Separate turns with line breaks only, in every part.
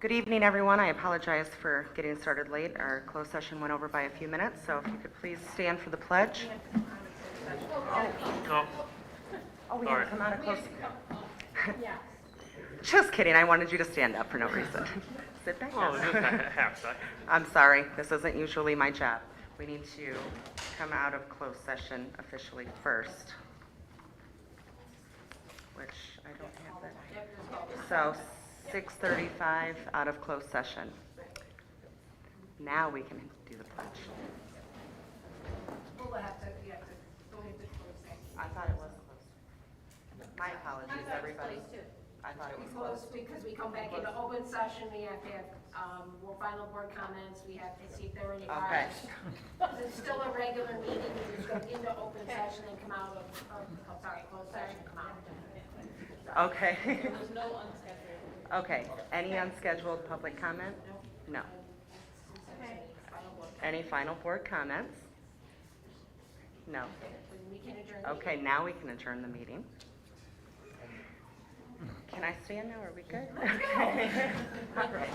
Good evening, everyone. I apologize for getting started late. Our closed session went over by a few minutes, so if you could please stand for the pledge.
No.
Oh, we
Sorry.
have to come out of closed. Just kidding. I wanted you to stand up for no reason. Sit back
Oh,
down.
just a half second.
I'm sorry. This isn't usually my job. We need to come out of closed session officially first, which I don't have that. So 6:35 out of closed session. Now we can do the pledge. I thought it was closed. My apologies, everybody. I thought it was closed.
Because we come back into open session, we have to have, more final board comments, we have to see if there are any
Okay.
questions. It's still a regular meeting, we just go into open session and come out of, closed session, come out.
Okay.
There was no unscheduled.
Okay. Any unscheduled public comment? No. Any final board comments? No.
We can adjourn. the
Okay, now we can adjourn the meeting. Can I stand now? Are we good? Okay. All right.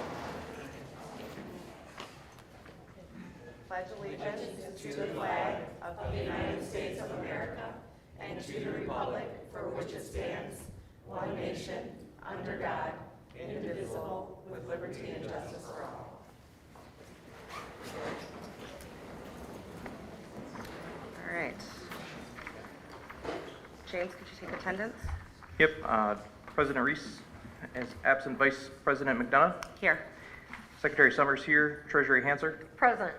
Pledge allegiance to the flag of the United States of America and to the republic for which it stands, one nation, under God, indivisible, with liberty and justice for all. All right. James, could you take attendance?
Yep, President Reese is absent, Vice President McDonough,
Here.
Secretary Summers here, Treasurer Hanser,
Present.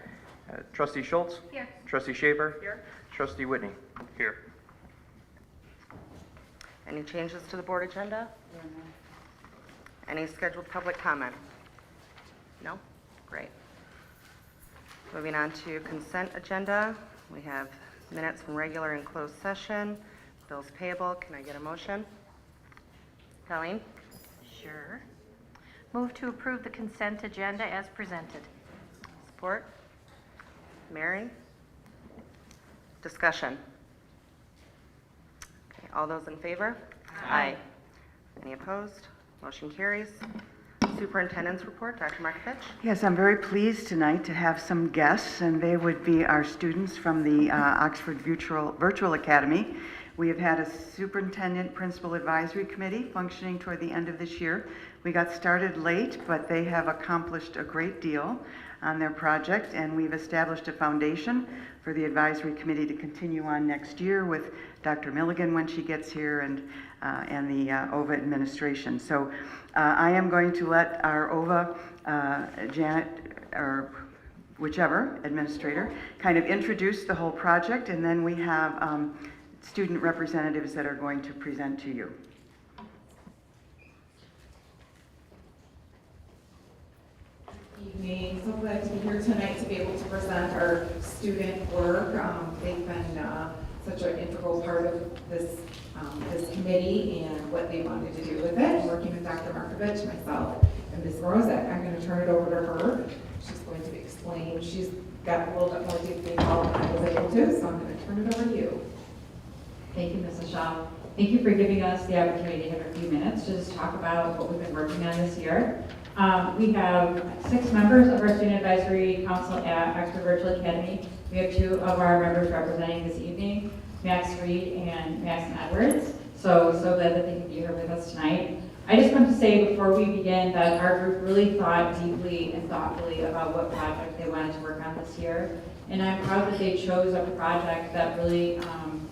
Trustee Schultz.
Here.
Trustee Shaver.
Here.
Trustee Whitney.
Here.
Any changes to the board agenda? Any scheduled public comment? No? Great. Moving on to consent agenda, we have minutes from regular and closed session, bills payable. Can I get a motion? Colleen?
Sure. Move to approve the consent agenda as presented.
Support? Mary? Discussion? Okay, all those in favor? Aye. Any opposed? Motion carries. Superintendent's report, Dr. Markovich.
Yes, I'm very pleased tonight to have some guests, and they would be our students from the Oxford Virtual Academy. We have had a superintendent principal advisory committee functioning toward the end of this year. We got started late, but they have accomplished a great deal on their project, and we've established a foundation for the advisory committee to continue on next year with Dr. Milligan when she gets here and the OVA administration. So I am going to let our OVA Janet, or whichever administrator, kind of introduce the whole project, and then we have student representatives that are going to present to you.
Evening. So glad to be here tonight to be able to present our student work. They've been such an integral part of this committee and what they wanted to do with it. And working with Dr. Markovich, myself, and Ms. Morozek, I'm going to turn it over to her. She's going to explain. She's got a little bit more detail than I was able to, so I'm going to turn it over to you.
Thank you, Mrs. Shaw. Thank you for giving us the opportunity to have a few minutes to just talk about what we've been working on this year. We have 6 members of our Student Advisory Council at Oxford Virtual Academy. We have 2 of our members representing this evening, Max Reed and Maxon Edwards. So glad that they can be here with us tonight. I just want to say before we begin that our group really thought deeply and thoughtfully about what project they wanted to work on this year. And I'm proud that they chose a project that really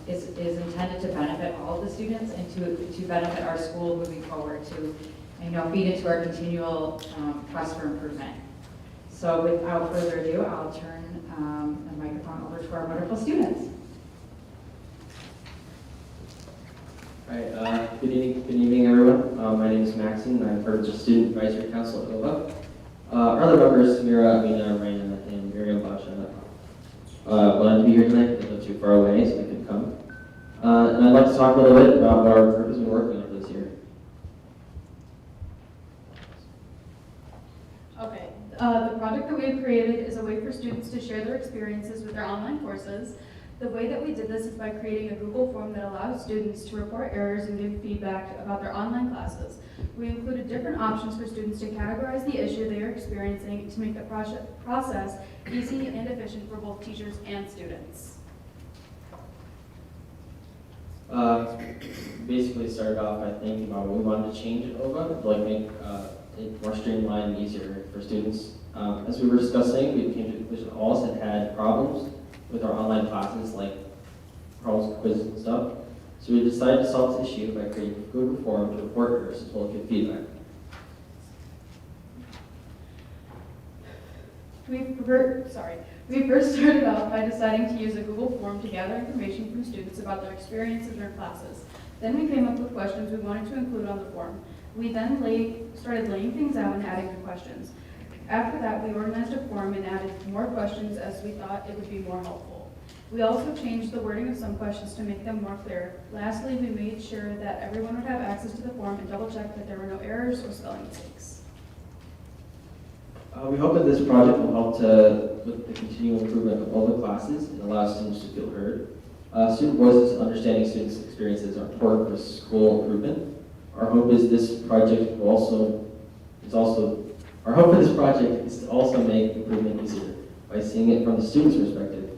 is intended to benefit all of the students and to benefit our school moving forward, to feed into our continual quest for improvement. So without further ado, I'll turn the microphone over to our wonderful students.
All right, good evening, everyone. My name is Maxon. I'm part of the Student Advisory Council at OVA. Our other members, Mira, Amina, Raina, and Miriam Basha, wanted to be here tonight because they're too far away, so they couldn't come. And I'd like to talk a little bit about what our group has been working on this year.
Okay, the project that we have created is a way for students to share their experiences with their online courses.
The way that we did this is by creating a Google form that allows students to report errors and give feedback about their online classes. We included different options for students to categorize the issue they are experiencing to make the process easy and efficient for both teachers and students.
Basically started off by thinking about what we wanted to change at OVA, like make it more streamlined and easier for students. As we were discussing, we came to the conclusion all of us had problems with our online classes, like problems with quizzes and stuff. So we decided to solve this issue by creating a Google form to report errors as well as give feedback.
We first started out by deciding to use a Google form to gather information from students about their experiences in their classes. Then we came up with questions we wanted to include on the form. We then started laying things out and adding the questions. After that, we organized a form and added more questions as we thought it would be more helpful. We also changed the wording of some questions to make them more clear. Lastly, we made sure that everyone would have access to the form and double-check that there were no errors or spelling mistakes.
We hope that this project will help with the continual improvement of all the classes and allow students to feel heard. Student voices and understanding students' experiences are important for school improvement. Our hope is this project will our hope for this project is to also make improvement easier by seeing it from the student's perspective.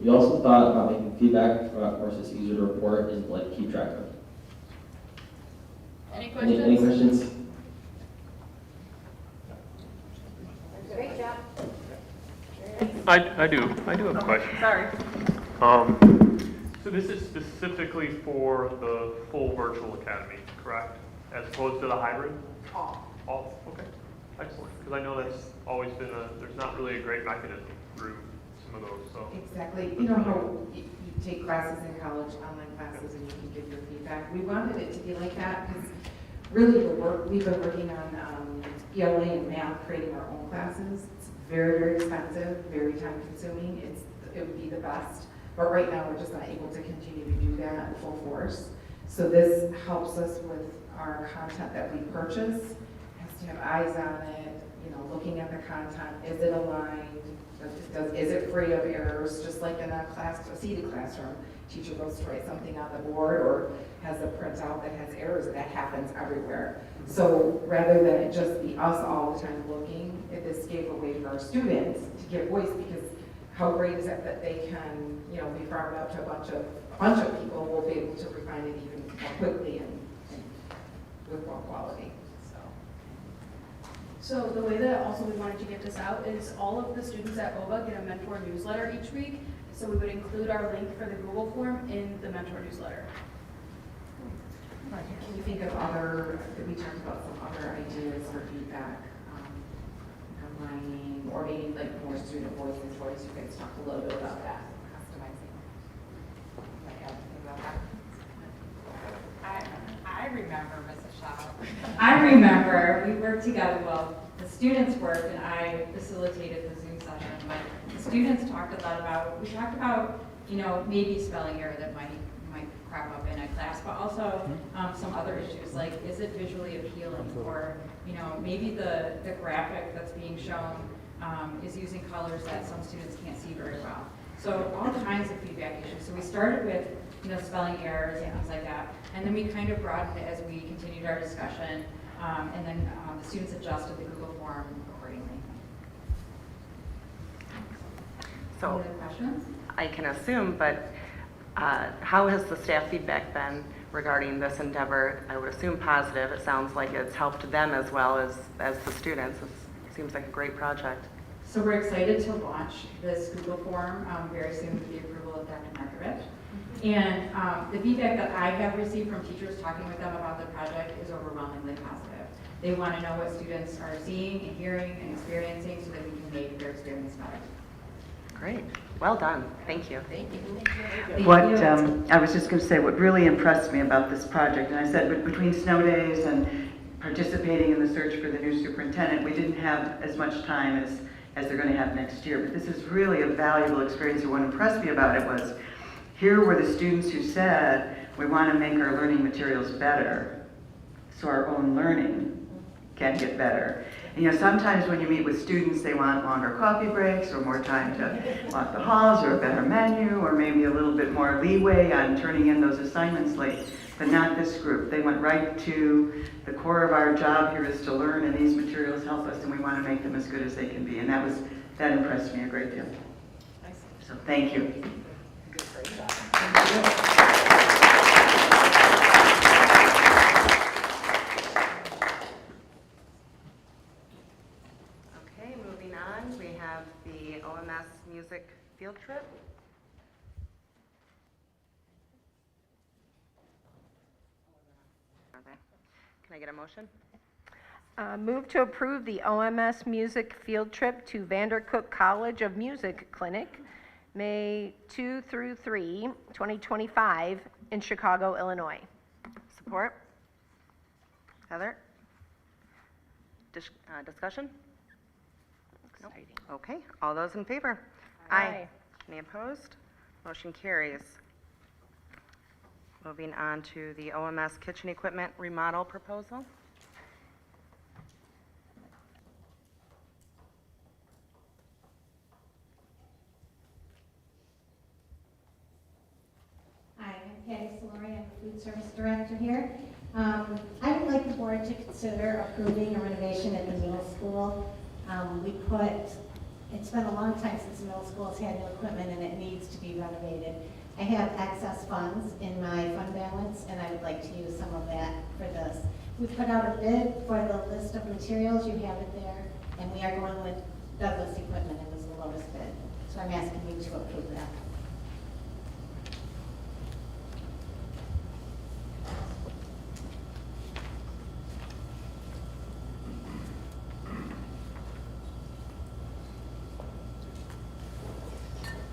We also thought about making feedback about courses easier to report and keep track of.
Any questions?
Any questions?
Great job.
I do have a question.
Sorry.
So this is specifically for the full virtual academy, correct? As opposed to the hybrid? All, okay, excellent. Because I know that's always been there's not really a great mechanism through some of those, so.
Exactly. You know how you take classes in college, online classes, and you can give your feedback? We wanted it to be like that because really we've been working on ELA and math, creating our own classes. It's very, very expensive, very time consuming. It would be the best. But right now, we're just not able to continue to do that in full force. So this helps us with our content that we purchase. It has to have eyes on it, looking at the content. Is it aligned? Is it free of errors? Just like in a seated classroom, teacher goes to write something on the board or has a printout that has errors. That happens everywhere. So rather than it just be us all the time looking, this gave a way for our students to get voice, because how great is it that they can, be farmed out to a bunch of people will be able to refine it even more quickly and with more quality.
So the way that also we wanted to get this out is all of the students at OVA get a mentor newsletter each week. So we would include our link for the Google form in the mentor newsletter.
Can you think of we talked about some other ideas for feedback, combining, or maybe more student voices, you guys talked a little bit about that, customizing. Might have anything about that?
I remember, Mrs. Shaw. I remember we worked together, well, the students worked and I facilitated the Zoom session, but the students talked a lot about, we talked about, maybe spelling error that might crop up in a class, but also some other issues, like is it visually appealing, or, maybe the graphic that's being shown is using colors that some students can't see very well. So all kinds of feedback issues. So we started with spelling errors and things like that. And then we kind of broadened it as we continued our discussion. And then the students adjusted the Google form accordingly.
So
Any other questions?
I can assume, but how has the staff feedback been regarding this endeavor? I would assume positive. It sounds like it's helped them as well as the students. It seems like a great project.
So we're excited to launch this Google form very soon with the approval of Dr. Markovich. And the feedback that I have received from teachers talking with them about the project is overwhelmingly positive. They want to know what students are seeing and hearing and experiencing so that we can make their experience better.
Great. Well done. Thank you.
Thank you.
I was just going to say, what really impressed me about this project, and I said between snow days and participating in the search for the new superintendent, we didn't have as much time as they're going to have next year. But this is really a valuable experience. And what impressed me about it was, here were the students who said, we want to make our learning materials better, so our own learning can get better. And, you know, sometimes when you meet with students, they want longer coffee breaks or more time to walk the halls or a better menu or maybe a little bit more leeway on turning in those assignments late, but not this group. They went right to the core of our job here is to learn, and these materials help us, and we want to make them as good as they can be. And that impressed me a great deal. So thank you.
Okay, moving on, we have the OMS music field trip. Can I get a motion?
Move to approve the OMS Music Field Trip to Vandercook College of Music Clinic, May 2 through 3, 2025, in Chicago, Illinois.
Support? Heather? Discussion? Nope. Okay, all those in favor?
Aye.
Any opposed? Motion carries. Moving on to the OMS kitchen equipment remodel proposal.
Hi, I'm Patty Solari, I'm the food service director here. I would like the board to consider approving a renovation at the middle school. It's been a long time since the middle school has had new equipment and it needs to be renovated. I have excess funds in my fund balance and I would like to use some of that for this. We put out a bid for the list of materials, you have it there, and we are going with Douglas Equipment, it was the lowest bid. So I'm asking you to approve that.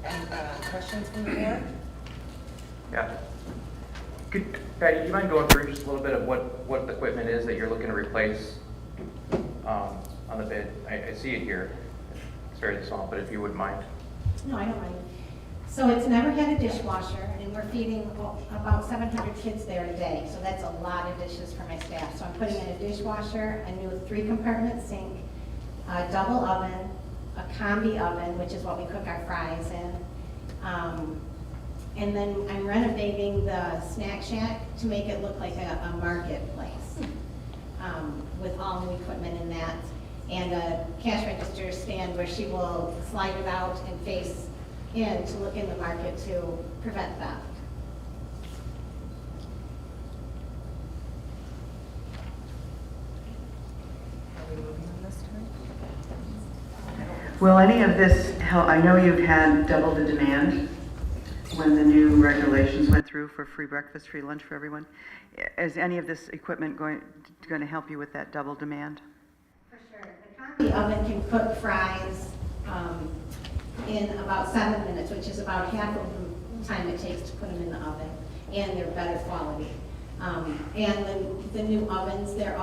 Any questions from the board?
Yeah. Patty, do you mind going through just a little bit of what the equipment is that you're looking to replace on the bid? I see it here. It's very small, but if you wouldn't mind.
No, I don't mind. So it's never had a dishwasher, and we're feeding about 700 kids there a day, so that's a lot of dishes for my staff. So I'm putting in a dishwasher, a new 3-compartment sink, a double oven, a combi oven, which is what we cook our fries in. And then I'm renovating the snack shack to make it look like a marketplace with all new equipment in that. And a cash register stand where she will slide it out and face in to look in the market to prevent theft.
Are we moving on this tonight?
Will any of this help? I know you've had double the demand when the new regulations went through for free breakfast, free lunch for everyone. Is any of this equipment going to help you with that double demand?
For sure. The combi oven can cook fries in about 7 minutes, which is about half of the time it takes to put them in the oven, and they're better quality. And the new ovens, the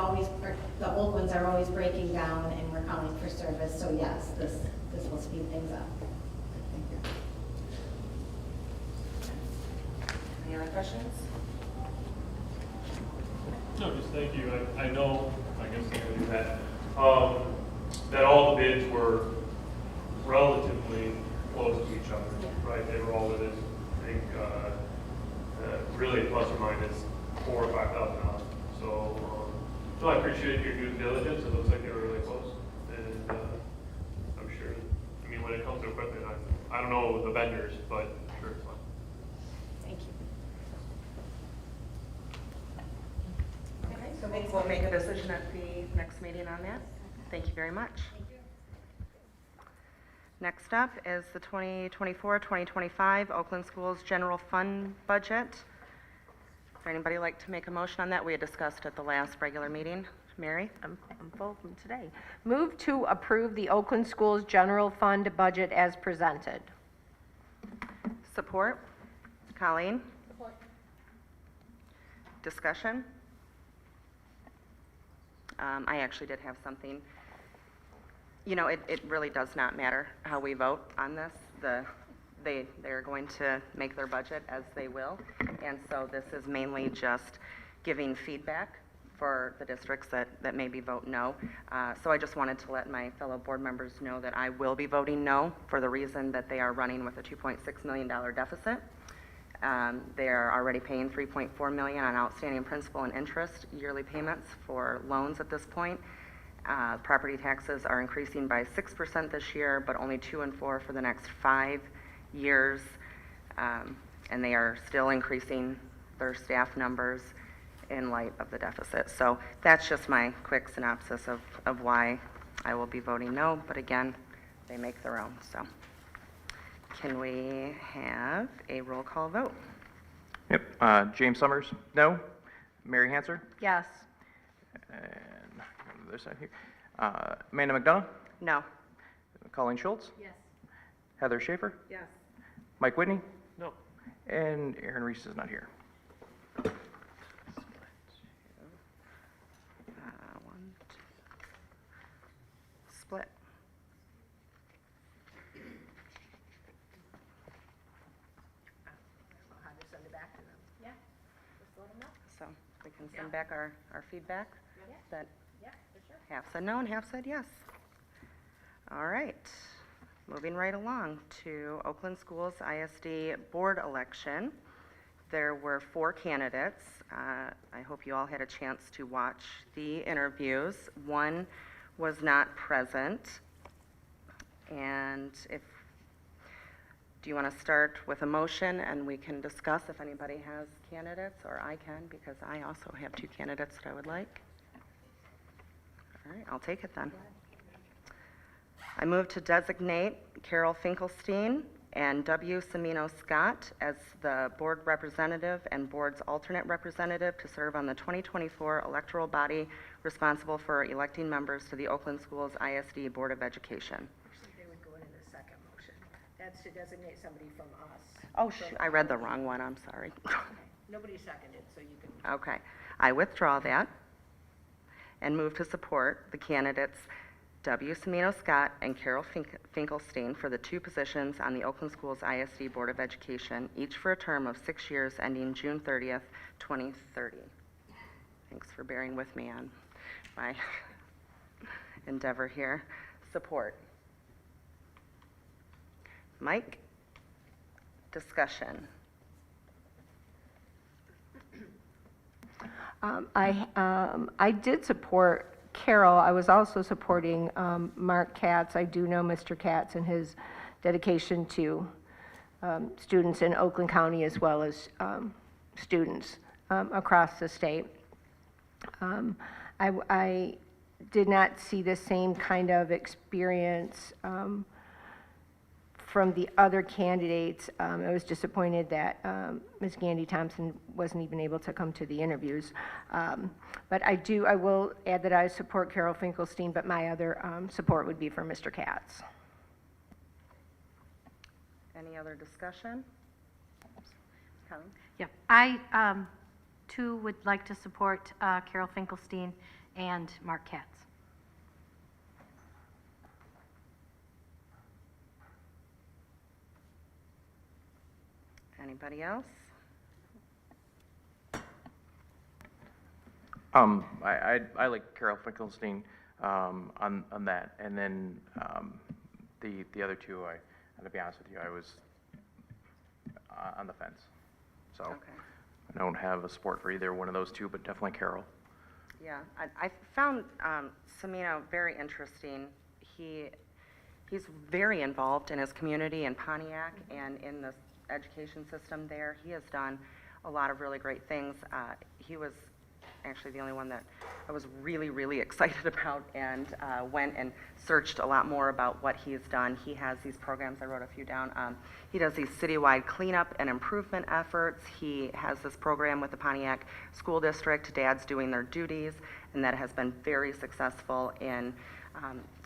old ones are always breaking down, and we're calling for service. So yes, this will speed things up.
Any other questions?
No, just thank you. I know, I guess I can do that, that all the bids were relatively close to each other, right? They were all within, I think, really plus or minus $4,000 or $5,000. So I appreciate your due diligence. It looks like they were really close. And I'm sure, I mean, when it comes to equipment, I don't know the vendors, but I'm sure it's fine.
Thank you.
Okay, so we'll make a decision at the next meeting on that. Thank you very much. Next up is the 2024-2025 Oakland Schools General Fund Budget. Would anybody like to make a motion on that? We had discussed at the last regular meeting. Mary?
I'm full from today. Move to approve the Oakland Schools General Fund budget as presented.
Support? Colleen? Support. Discussion? I actually did have something. You know, it really does not matter how we vote on this. They're going to make their budget as they will. And so this is mainly just giving feedback for the districts that maybe vote no. So I just wanted to let my fellow board members know that I will be voting no for the reason that they are running with a $2.6 million deficit. They are already paying $3.4 million on outstanding principal and interest yearly payments for loans at this point. Property taxes are increasing by 6% this year, but only 2 and 4 for the next 5 years. And they are still increasing their staff numbers in light of the deficit. So that's just my quick synopsis of why I will be voting no, but again, they make their own, so. Can we have a roll call vote?
Yep. James Summers, no. Mary Hanser,
Yes.
and on the other side here. Amanda McDonough,
No.
Colleen Schultz,
Yes.
Heather Schaefer,
Yes.
Mike Whitney,
No.
and Aaron Reese is not here.
One, two. Split.
How to send it back to them. Yeah, just let them know.
So we can send back our feedback that
Yeah, for sure.
half said no and half said yes. All right, moving right along to Oakland Schools ISD Board election. There were 4 candidates. I hope you all had a chance to watch the interviews. One was not present. And do you want to start with a motion and we can discuss if anybody has candidates, or I can, because I also have 2 candidates that I would like. All right, I'll take it then. I move to designate Carol Finkelstein and W. Semino Scott as the board representative and board's alternate representative to serve on the 2024 electoral body responsible for electing members to the Oakland Schools ISD Board of Education.
They would go into the second motion. That's to designate somebody from us.
Oh, shoot, I read the wrong one, I'm sorry.
Nobody seconded, so you can.
Okay, I withdraw that and move to support the candidates W. Semino Scott and Carol Finkelstein for the 2 positions on the Oakland Schools ISD Board of Education, each for a term of 6 years ending June 30th, 2030. Thanks for bearing with me on my endeavor here. Support. Mike? Discussion.
I did support Carol. I was also supporting Mark Katz. I do know Mr. Katz and his dedication to students in Oakland County as well as students across the state. I did not see the same kind of experience from the other candidates. I was disappointed that Ms. Gandy Thompson wasn't even able to come to the interviews. But I will add that I support Carol Finkelstein, but my other support would be for Mr. Katz.
Any other discussion? Colleen?
Yeah, I, too, would like to support Carol Finkelstein and Mark Katz.
Anybody else?
I like Carol Finkelstein on that, and then the other 2, to be honest with you, I was on the fence. So
Okay.
I don't have a support for either one of those 2, but definitely Carol.
Yeah, I found Semino very interesting. He's very involved in his community in Pontiac and in the education system there. He has done a lot of really great things. He was actually the only one that I was really, really excited about and went and searched a lot more about what he's done. He has these programs, I wrote a few down. He does these citywide cleanup and improvement efforts. He has this program with the Pontiac School District, Dads Doing Their Duties, and that has been very successful in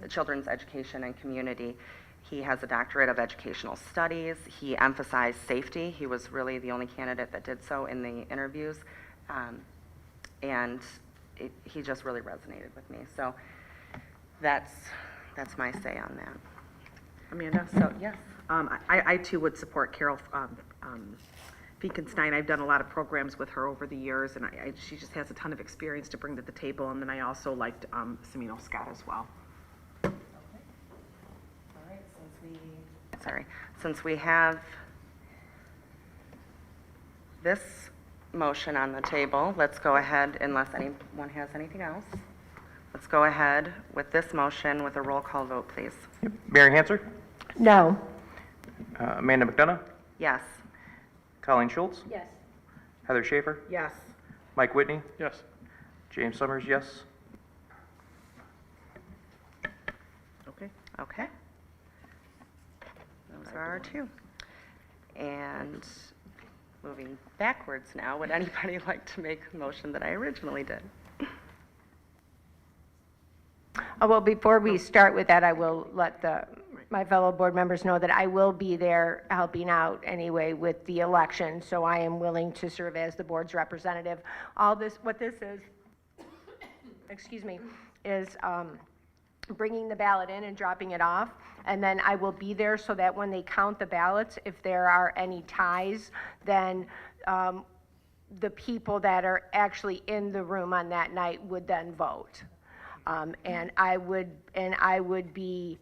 children's education and community. He has a doctorate of educational studies. He emphasized safety. He was really the only candidate that did so in the interviews. And he just really resonated with me. So that's my say on that.
Amanda?
So, yes.
I too would support Carol Finkenstein. I've done a lot of programs with her over the years, and she just has a ton of experience to bring to the table. And then I also liked Semino Scott as well.
All right, since we have this motion on the table, let's go ahead, unless anyone has anything else. Let's go ahead with this motion with a roll call vote, please.
Mary Hanser,
No.
Amanda McDonough,
Yes.
Colleen Schultz,
Yes.
Heather Schaefer,
Yes.
Mike Whitney,
Yes.
James Summers, yes.
Okay.
Okay. Those are our two. And moving backwards now, would anybody like to make a motion that I originally did?
Well, before we start with that, I will let my fellow board members know that I will be there helping out anyway with the election, so I am willing to serve as the board's representative. What this is, excuse me, is bringing the ballot in and dropping it off, and then I will be there so that when they count the ballots, if there are any ties, then the people that are actually in the room on that night would then vote. And I would be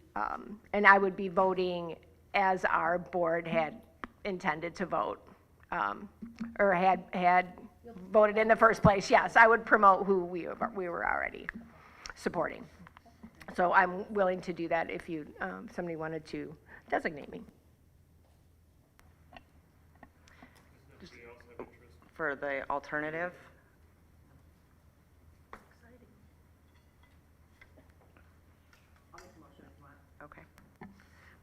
voting as our board had intended to vote, or had voted in the first place. Yes, I would promote who we were already supporting. So I'm willing to do that if somebody wanted to designate me.
For the alternative? Okay.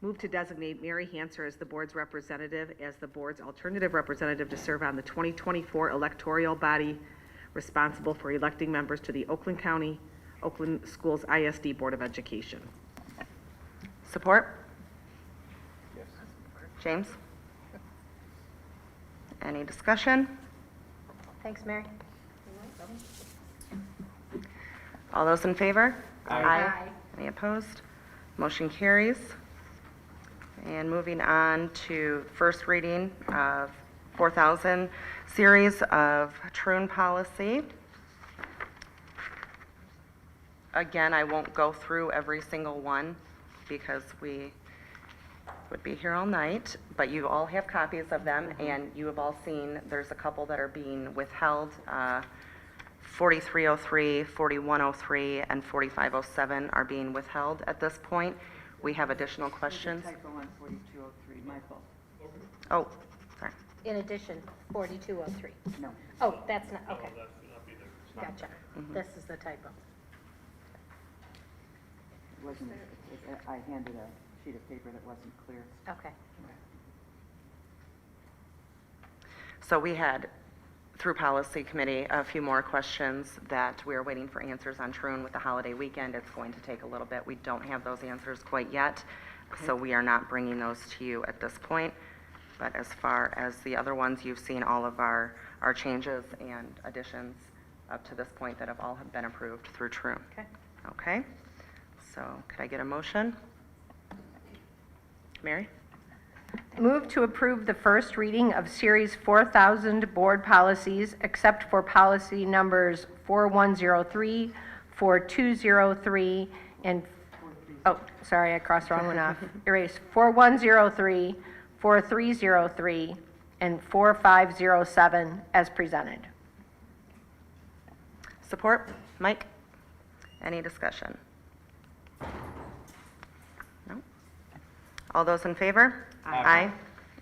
Move to designate Mary Hanser as the board's representative, as the board's alternative representative to serve on the 2024 electoral body responsible for electing members to the Oakland Schools ISD Board of Education.
Support? Yes. James? Any discussion?
Thanks, Mary.
All those in favor?
Aye.
Any opposed? Motion carries. And moving on to first reading of 4,000 series of Troon policy. Again, I won't go through every single one because we would be here all night, but you all have copies of them, and you have all seen there's a couple that are being withheld. 4303, 4103, and 4507 are being withheld at this point. We have additional questions.
Typo on 4203, my fault.
Oh, sorry.
In addition, 4203.
No.
Oh, that's not, okay.
That should not be there. It's not
Gotcha.
Mhm.
This is the typo.
It wasn't, I handed a sheet of paper that wasn't clear.
Okay.
So we had, through policy committee, a few more questions that we are waiting for answers on Troon with the holiday weekend. It's going to take a little bit. We don't have those answers quite yet, so we are not bringing those to you at this point. But as far as the other ones, you've seen all of our changes and additions up to this point that have all been approved through Troon.
Okay.
Okay, so could I get a motion? Mary?
Move to approve the first reading of Series 4000 board policies, except for policy numbers 4103, 4203, and, oh, sorry, I crossed the wrong one off. Erase 4103, 4303, and 4507 as presented.
Support? Mike? Any discussion? No? All those in favor? Aye.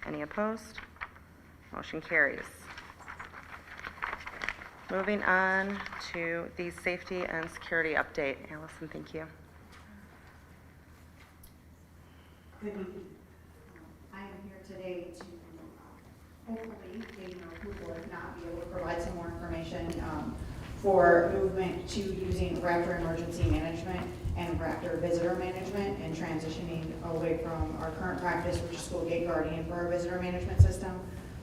Any opposed? Motion carries. Moving on to the safety and security update. Allison, thank you.
Good evening. I am here today to hopefully, given our approval, if not, be able to provide some more information for movement to using Raptor Emergency Management and Raptor Visitor Management and transitioning away from our current practice, which is School Gate Guardian, for our visitor management system.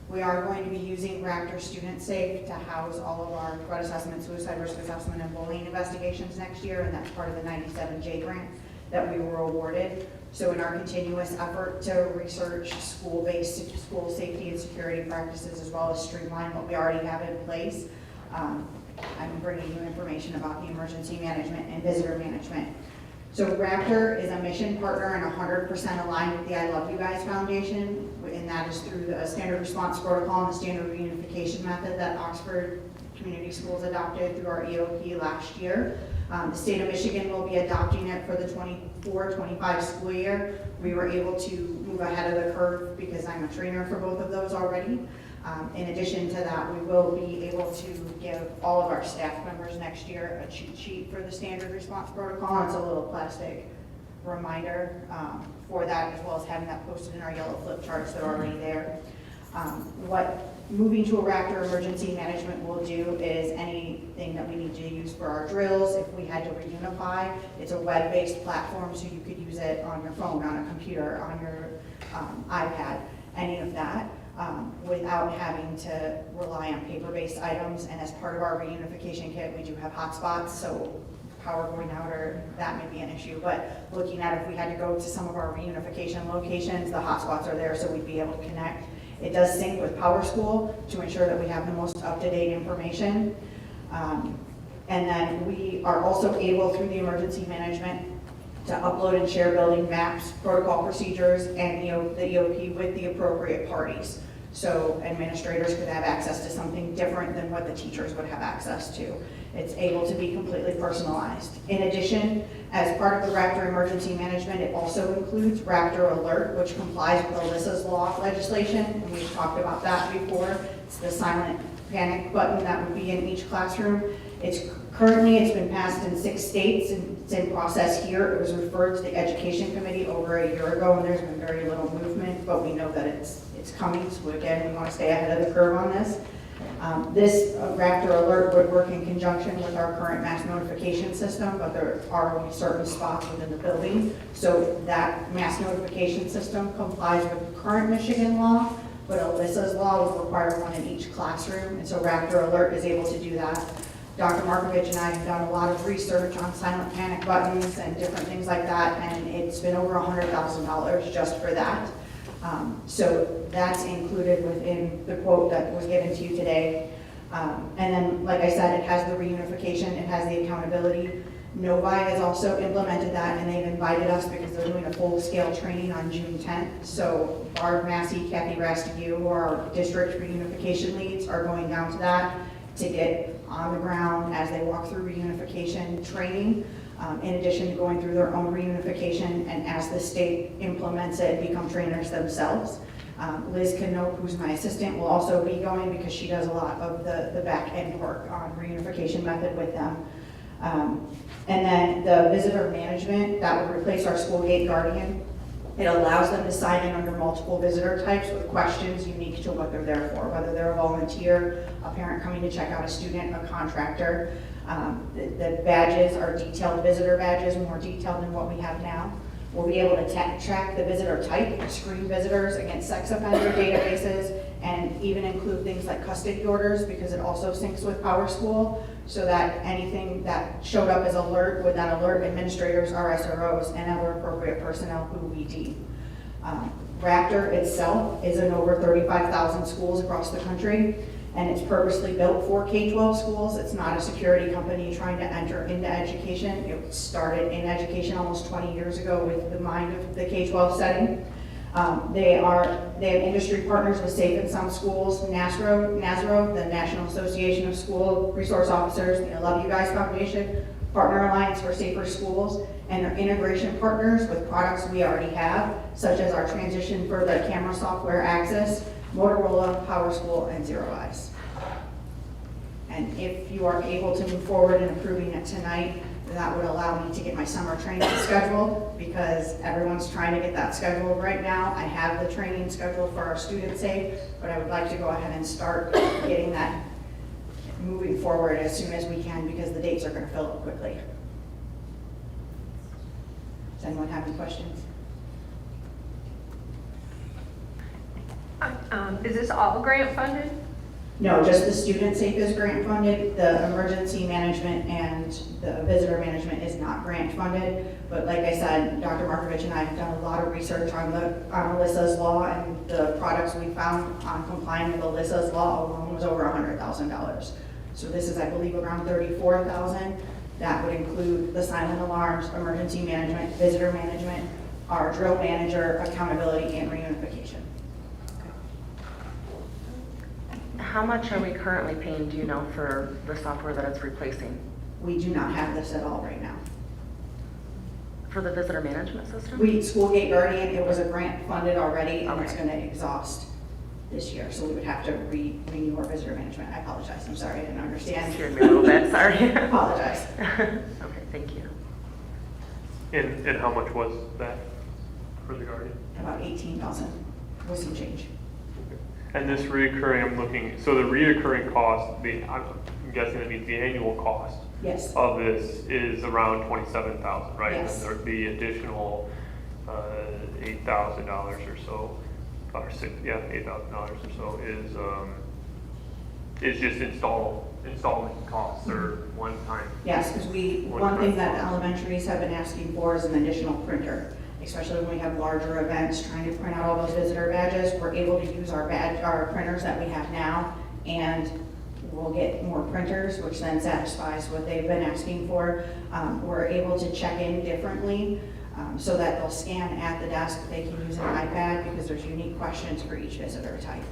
We are going to be using Raptor Student Safe to house all of our threat assessment, suicide risk assessment, and bullying investigations next year, and that's part of the 97J grant that we were awarded. So in our continuous effort to research school-based school safety and security practices, as well as streamline what we already have in place, I'm bringing you information about the emergency management and visitor management. So Raptor is a mission partner and 100% aligned with the I Love You Guys Foundation, and that is through the standard response protocol and the standard reunification method that Oxford Community Schools adopted through our EOP last year. The state of Michigan will be adopting it for the 24-25 school year. We were able to move ahead of the curve because I'm a trainer for both of those already. In addition to that, we will be able to give all of our staff members next year a cheat sheet for the standard response protocol. It's a little plastic reminder for that, as well as having that posted in our yellow flip charts that are already there. What moving to a Raptor emergency management will do is anything that we need to use for our drills, if we had to reunify, it's a web-based platform, so you could use it on your phone, on a computer, on your iPad, any of that. Without having to rely on paper-based items. And as part of our reunification kit, we do have hotspots, so power going out or that may be an issue. But looking at if we had to go to some of our reunification locations, the hotspots are there, so we'd be able to connect. It does sync with PowerSchool to ensure that we have the most up-to-date information. And then we are also able, through the emergency management, to upload and share building maps, protocol procedures, and the EOP with the appropriate parties. So administrators could have access to something different than what the teachers would have access to. It's able to be completely personalized. In addition, as part of the Raptor emergency management, it also includes Raptor Alert, which complies with Alyssa's law legislation, and we've talked about that before. It's the silent panic button that would be in each classroom. It's been passed in 6 states, and it's in process here. It was referred to the Education Committee over a year ago, and there's been very little movement, but we know that it's coming. So again, we want to stay ahead of the curve on this. This Raptor Alert would work in conjunction with our current mass notification system, but there are only certain spots within the building. So that mass notification system complies with current Michigan law, but Alyssa's law would require one in each classroom, and so Raptor Alert is able to do that. Dr. Markovich and I have done a lot of research on silent panic buttons and different things like that, and it's been over $100,000 just for that. So that's included within the quote that was given to you today. And then, like I said, it has the reunification, it has the accountability. Novi has also implemented that, and they've invited us because they're doing a full-scale training on June 10th. So Barb Massey, Kathy Rastigue, who are our district reunification leads, are going down to that to get on the ground as they walk through reunification training, in addition to going through their own reunification, and as the state implements it, become trainers themselves. Liz Knope, who's my assistant, will also be going because she does a lot of the back end work on reunification method with them. And then the visitor management, that would replace our school gate guardian. It allows them to sign in under multiple visitor types with questions unique to what they're there for, whether they're a volunteer, a parent coming to check out a student, a contractor. The badges are detailed visitor badges, more detailed than what we have now. We'll be able to track the visitor type, screen visitors against sex offender databases, and even include things like custody orders, because it also syncs with PowerSchool, so that anything that showed up as alert would then alert administrators, our SROs, and other appropriate personnel who we deem. Raptor itself is in over 35,000 schools across the country, and it's purposely built for K-12 schools. It's not a security company trying to enter into education. It started in education almost 20 years ago with the mind of the K-12 setting. They have industry partners with Safe and Sound Schools, NASRO, the National Association of School Resource Officers, the I Love You Guys Foundation, Partner Alliance for Safer Schools, and they're integration partners with products we already have, such as our transition for the camera software Axis, Motorola, PowerSchool, and Zero Eyes. And if you are able to move forward in approving it tonight, that would allow me to get my summer training scheduled, because everyone's trying to get that scheduled right now. I have the training scheduled for our student safe, but I would like to go ahead and start getting that moving forward as soon as we can, because the dates are going to fill up quickly. Does anyone have any questions?
Is this all grant funded?
No, just the student safe is grant funded, the emergency management and the visitor management is not grant funded. But like I said, Dr. Markovich and I have done a lot of research on Alyssa's law, and the products we found on complying with Alyssa's law alone was over $100,000. So this is, I believe, around $34,000. That would include the silent alarms, emergency management, visitor management, our drill manager, accountability, and reunification.
How much are we currently paying, do you know, for the software that it's replacing?
We do not have this at all right now.
For the visitor management system?
Schoolgate Guardian, it was a grant funded already, and it's
Okay.
gonna exhaust this year, so we would have to renew our visitor management. I apologize, I'm sorry, I didn't understand.
Scared me a little bit, sorry.
Apologize.
Okay, thank you.
And how much was that for the Guardian?
About 18,000 with some change.
And this reoccurring, I'm looking, so the reoccurring cost, I'm guessing that means the annual cost
Yes.
of this is around 27,000, right?
Yes.
And there'd be additional $8,000 or so, or $8,000 or so is just installment costs or one time.
Yes, because one thing that elementaries have been asking for is an additional printer, especially when we have larger events, trying to print out all those visitor badges. We're able to use our printers that we have now, and we'll get more printers, which then satisfies what they've been asking for. We're able to check in differently, so that they'll scan at the desk. They can use an iPad because there's unique questions for each visitor type.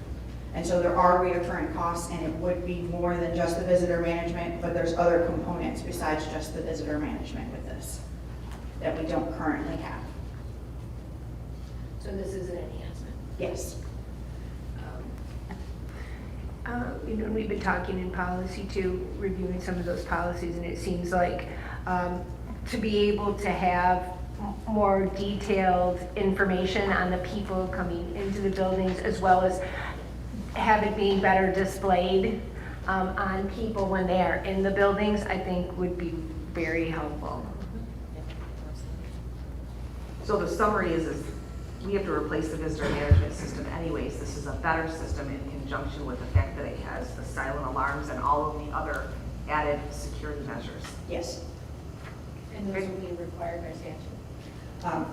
And so there are recurring costs, and it would be more than just the visitor management, but there's other components besides just the visitor management with this that we don't currently have.
So this is an enhancement.
Yes.
You know, we've been talking in policy too, reviewing some of those policies, and it seems like to be able to have more detailed information on the people coming into the buildings, as well as have it being better displayed on people when they are in the buildings, I think would be very helpful.
So the summary is we have to replace the visitor management system anyways. This is a better system in conjunction with the fact that it has the silent alarms and all of the other added security measures.
Yes.
And those will be required by statute.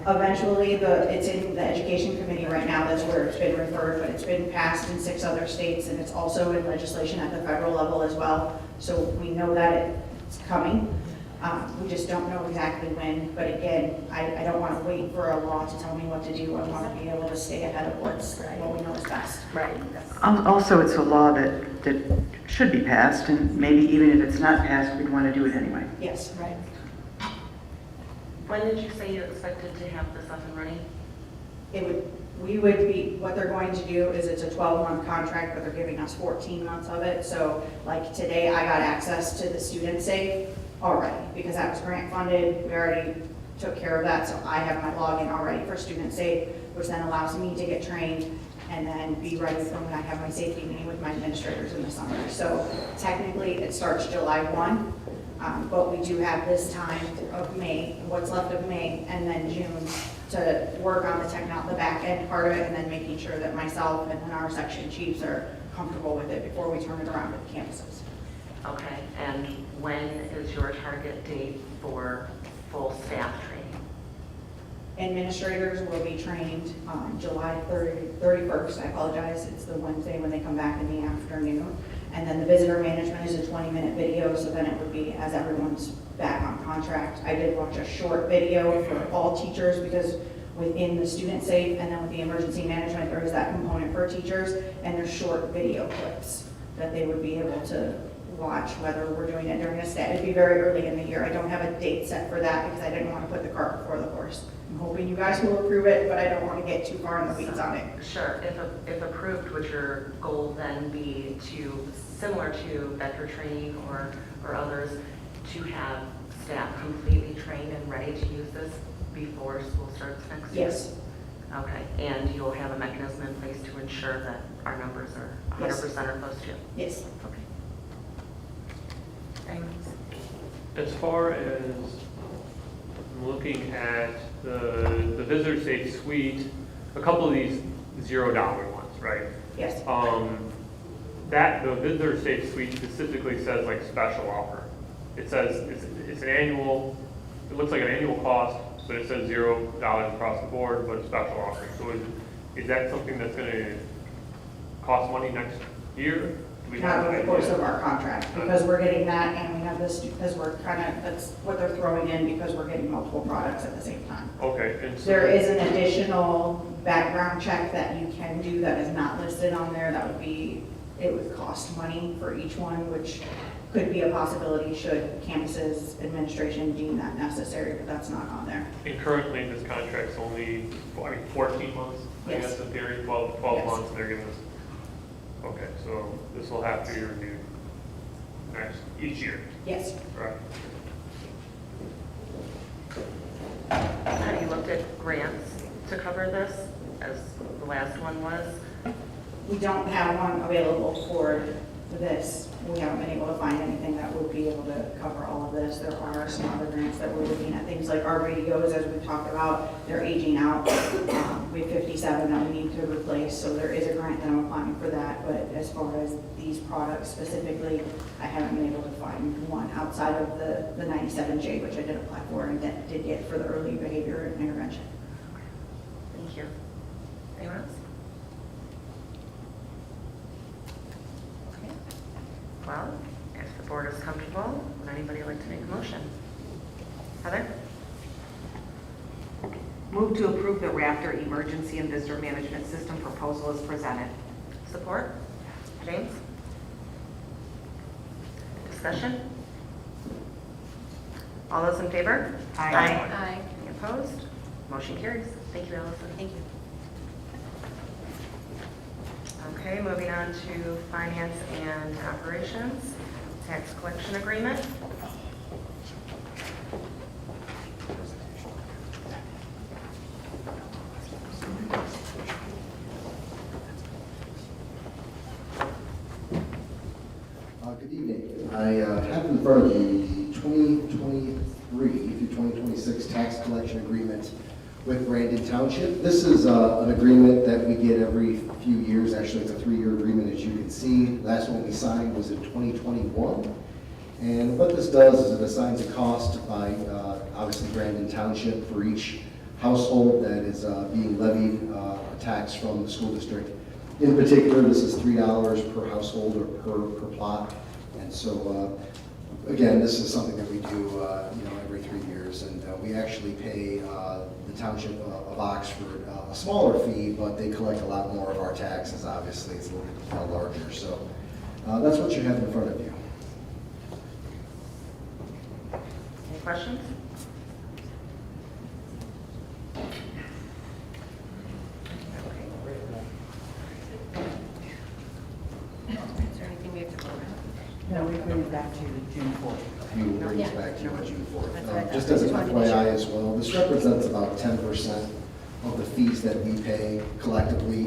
Eventually, it's in the education committee right now, that's where it's been referred, but it's been passed in 6 other states, and it's also in legislation at the federal level as well. So we know that it's coming. We just don't know exactly when, but again, I don't want to wait for a law to tell me what to do. I want to be able to stay ahead of what we know is best.
Right.
Also, it's a law that should be passed, and maybe even if it's not passed, we'd want to do it anyway.
Yes.
Right.
When did you say you expected to have this up and running?
What they're going to do is it's a 12-month contract, but they're giving us 14 months of it. So like today, I got access to the student safe already because that was grant funded. We already took care of that. So I have my login already for student safe, which then allows me to get trained and then be ready for when I have my safety meeting with my administrators in the summer. So technically it starts July 1. But we do have this time of May, what's left of May, and then June to work on the back end part of it, and then making sure that myself and then our section chiefs are comfortable with it before we turn it around to the campuses.
Okay, and when is your target date for full staff training?
Administrators will be trained July 31st, I apologize, it's the Wednesday when they come back in the afternoon. And then the visitor management is a 20-minute video, so then it would be as everyone's back on contract. I did watch a short video for all teachers because within the student safe and then with the emergency management, there is that component for teachers, and there's short video clips that they would be able to watch, whether we're doing it during a stat. It'd be very early in the year. I don't have a date set for that because I didn't want to put the cart before the horse. I'm hoping you guys will approve it, but I don't want to get too far in the weeds on it.
Sure, if approved, would your goal then be to, similar to Becker training or others, to have staff completely trained and ready to use this before school starts next year?
Yes.
Okay, and you'll have a mechanism in place to ensure that our numbers are 100% or close to?
Yes.
Okay. Thanks.
As far as looking at the visitor safe suite, a couple of these $0 ones, right?
Yes.
that, the Visitor Safe Suite specifically says like special offer. It says it's an annual, it looks like an annual cost, but it says $0 across the board, but a special offer. So is that something that's gonna cost money next year? Do we
Not
have
over
an
the course
idea?
of our contract, because we're getting that and we have this, because we're kind of, that's what they're throwing in because we're getting multiple products at the same time.
Okay, and so.
There is an additional background check that you can do that is not listed on there. That would be, it would cost money for each one, which could be a possibility should campuses administration deem that necessary, but that's not on there.
And currently, this contract's only, 14 months, I
Yes.
guess, in theory, 12
Yes.
months, they're giving us. Okay, so this will have to be reviewed each year,
Yes.
correct?
Have you looked at grants to cover this, as the last one was?
We don't have one available for this. We haven't been able to find anything that would be able to cover all of this. There are some other grants that we're looking at, things like our radios, as we've talked about, they're aging out. We have 57 that we need to replace, so there is a grant that I'm applying for that. But as far as these products specifically, I haven't been able to find one outside of the 97J, which I did apply for and did get for the early behavior intervention.
Thank you. Anyone else? Okay. Well, if the board is comfortable, would anybody like to make a motion? Heather?
Move to approve the Raptor Emergency and Visitor Management System proposal as presented.
Support? James? Discussion? All those in favor?
Aye.
Aye.
Any opposed? Motion carries. Thank you, Allison. Thank you. Okay, moving on to finance and operations, tax collection agreement.
Good evening. I have in front of you the 2023 through 2026 tax collection agreement with Brandon Township. This is an agreement that we get every few years. Actually, it's a 3-year agreement, as you can see. Last one we signed was in 2021. And what this does is it assigns a cost by, obviously, Brandon Township for each household that is being levied a tax from the school district. In particular, this is $3 per household or per plot. And so, again, this is something that we do, every 3 years. And we actually pay the Township of Oxford a smaller fee, but they collect a lot more of our taxes, obviously. It's a little bit larger. So that's what you have in front of you.
Any questions?
Is there anything we have to vote on?
No, we bring it back to June 4th.
You will bring us
Yeah.
back to you on June 4th.
That's what I thought.
Just as an
Just wanted to be
FYI
sure.
as well, this represents about 10% of the fees that we pay collectively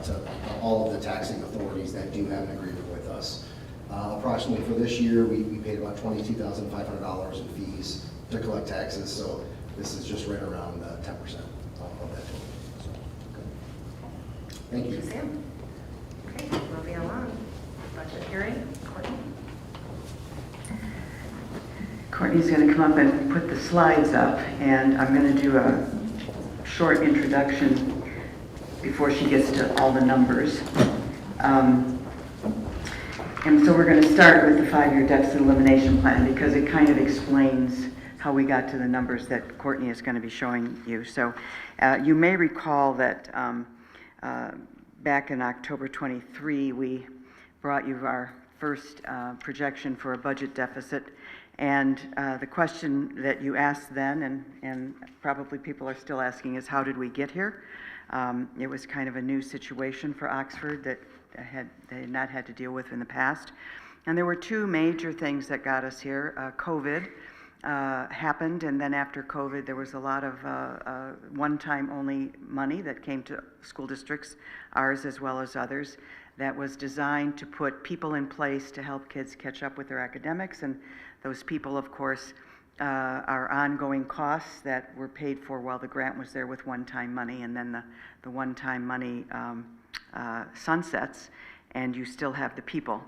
to all of the taxing authorities that do have an agreement with us. Approximately for this year, we paid about $22,500 in fees to collect taxes, so this is just right around 10% of that total. So, okay. Thank you.
Sam? Okay, moving along. Budget hearing, Courtney?
Courtney's going to come up and put the slides up, and I'm going to do a short introduction before she gets to all the numbers. And so we're going to start with the 5-year deficit elimination plan because it kind of explains how we got to the numbers that Courtney is going to be showing you. So you may recall that back in October 23, we brought you our first projection for a budget deficit. And the question that you asked then, and probably people are still asking, is how did we get here? It was kind of a new situation for Oxford that they had not had to deal with in the past. And there were 2 major things that got us here. COVID happened, and then after COVID, there was a lot of one-time only money that came to school districts, ours as well as others, that was designed to put people in place to help kids catch up with their academics. And those people, of course, are ongoing costs that were paid for while the grant was there with one-time money, and then the one-time money sunsets, and you still have the people.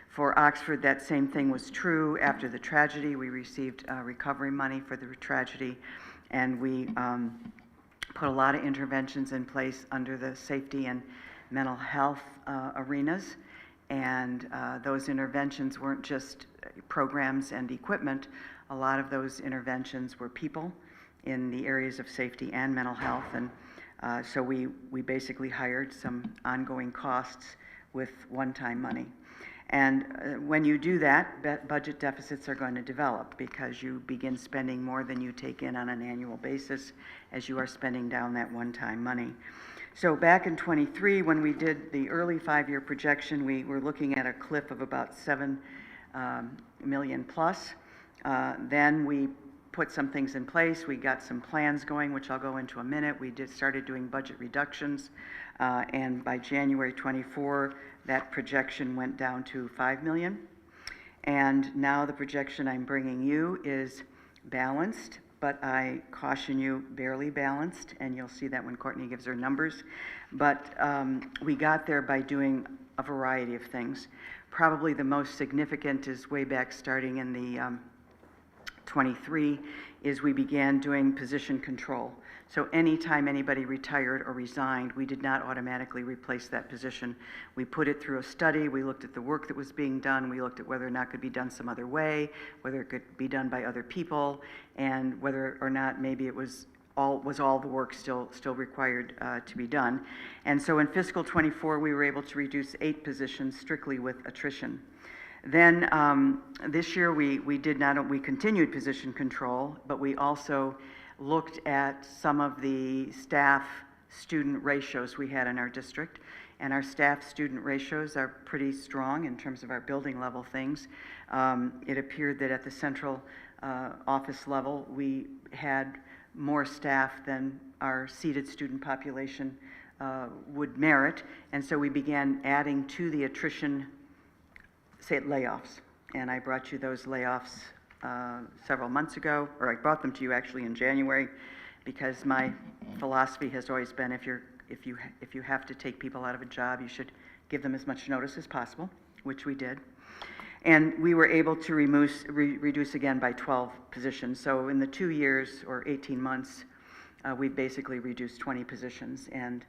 For Oxford, that same thing was true. After the tragedy, we received recovery money for the tragedy, and we put a lot of interventions in place under the safety and mental health arenas. And those interventions weren't just programs and equipment. A lot of those interventions were people in the areas of safety and mental health. And so we basically hired some ongoing costs with one-time money. And when you do that, budget deficits are going to develop because you begin spending more than you take in on an annual basis as you are spending down that one-time money. So back in '23, when we did the early 5-year projection, we were looking at a cliff of about 7 million plus. Then we put some things in place. We got some plans going, which I'll go into a minute. We started doing budget reductions, and by January 24, that projection went down to 5 million. And now the projection I'm bringing you is balanced, but I caution you, barely balanced, and you'll see that when Courtney gives her numbers. But we got there by doing a variety of things. Probably the most significant is way back starting in the 23 is we began doing position control. So anytime anybody retired or resigned, we did not automatically replace that position. We put it through a study, we looked at the work that was being done, we looked at whether or not it could be done some other way, whether it could be done by other people, and whether or not maybe it was all the work still required to be done. And so in fiscal 24, we were able to reduce 8 positions strictly with attrition. Then this year we continued position control, but we also looked at some of the staff-student ratios we had in our district, and our staff-student ratios are pretty strong in terms of our building level things. It appeared that at the central office level, we had more staff than our seated student population would merit, and so we began adding to the attrition, say, layoffs. And I brought you those layoffs several months ago, or I brought them to you actually in January, because my philosophy has always been if you have to take people out of a job, you should give them as much notice as possible, which we did. And we were able to reduce again by 12 positions. So in the 2 years or 18 months, we've basically reduced 20 positions, and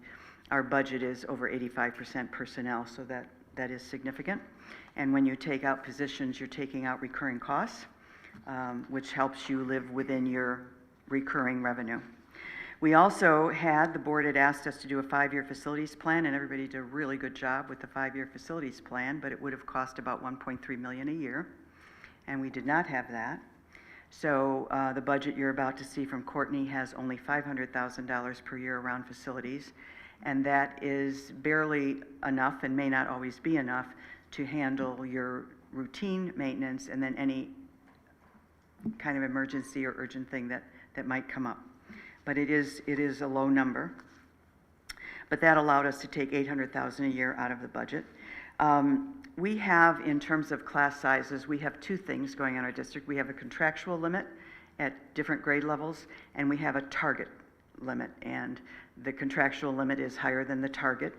our budget is over 85% personnel, so that is significant. And when you take out positions, you're taking out recurring costs, which helps you live within your recurring revenue. We also the board had asked us to do a 5-year facilities plan, and everybody did a really good job with the 5-year facilities plan, but it would have cost about $1.3 million a year, and we did not have that. So the budget you're about to see from Courtney has only $500,000 per year around facilities, and that is barely enough and may not always be enough to handle your routine maintenance and then any kind of emergency or urgent thing that might come up. But it is a low number. But that allowed us to take $800,000 a year out of the budget. We have, in terms of class sizes, we have 2 things going on in our district. We have a contractual limit at different grade levels, and we have a target limit. And the contractual limit is higher than the target.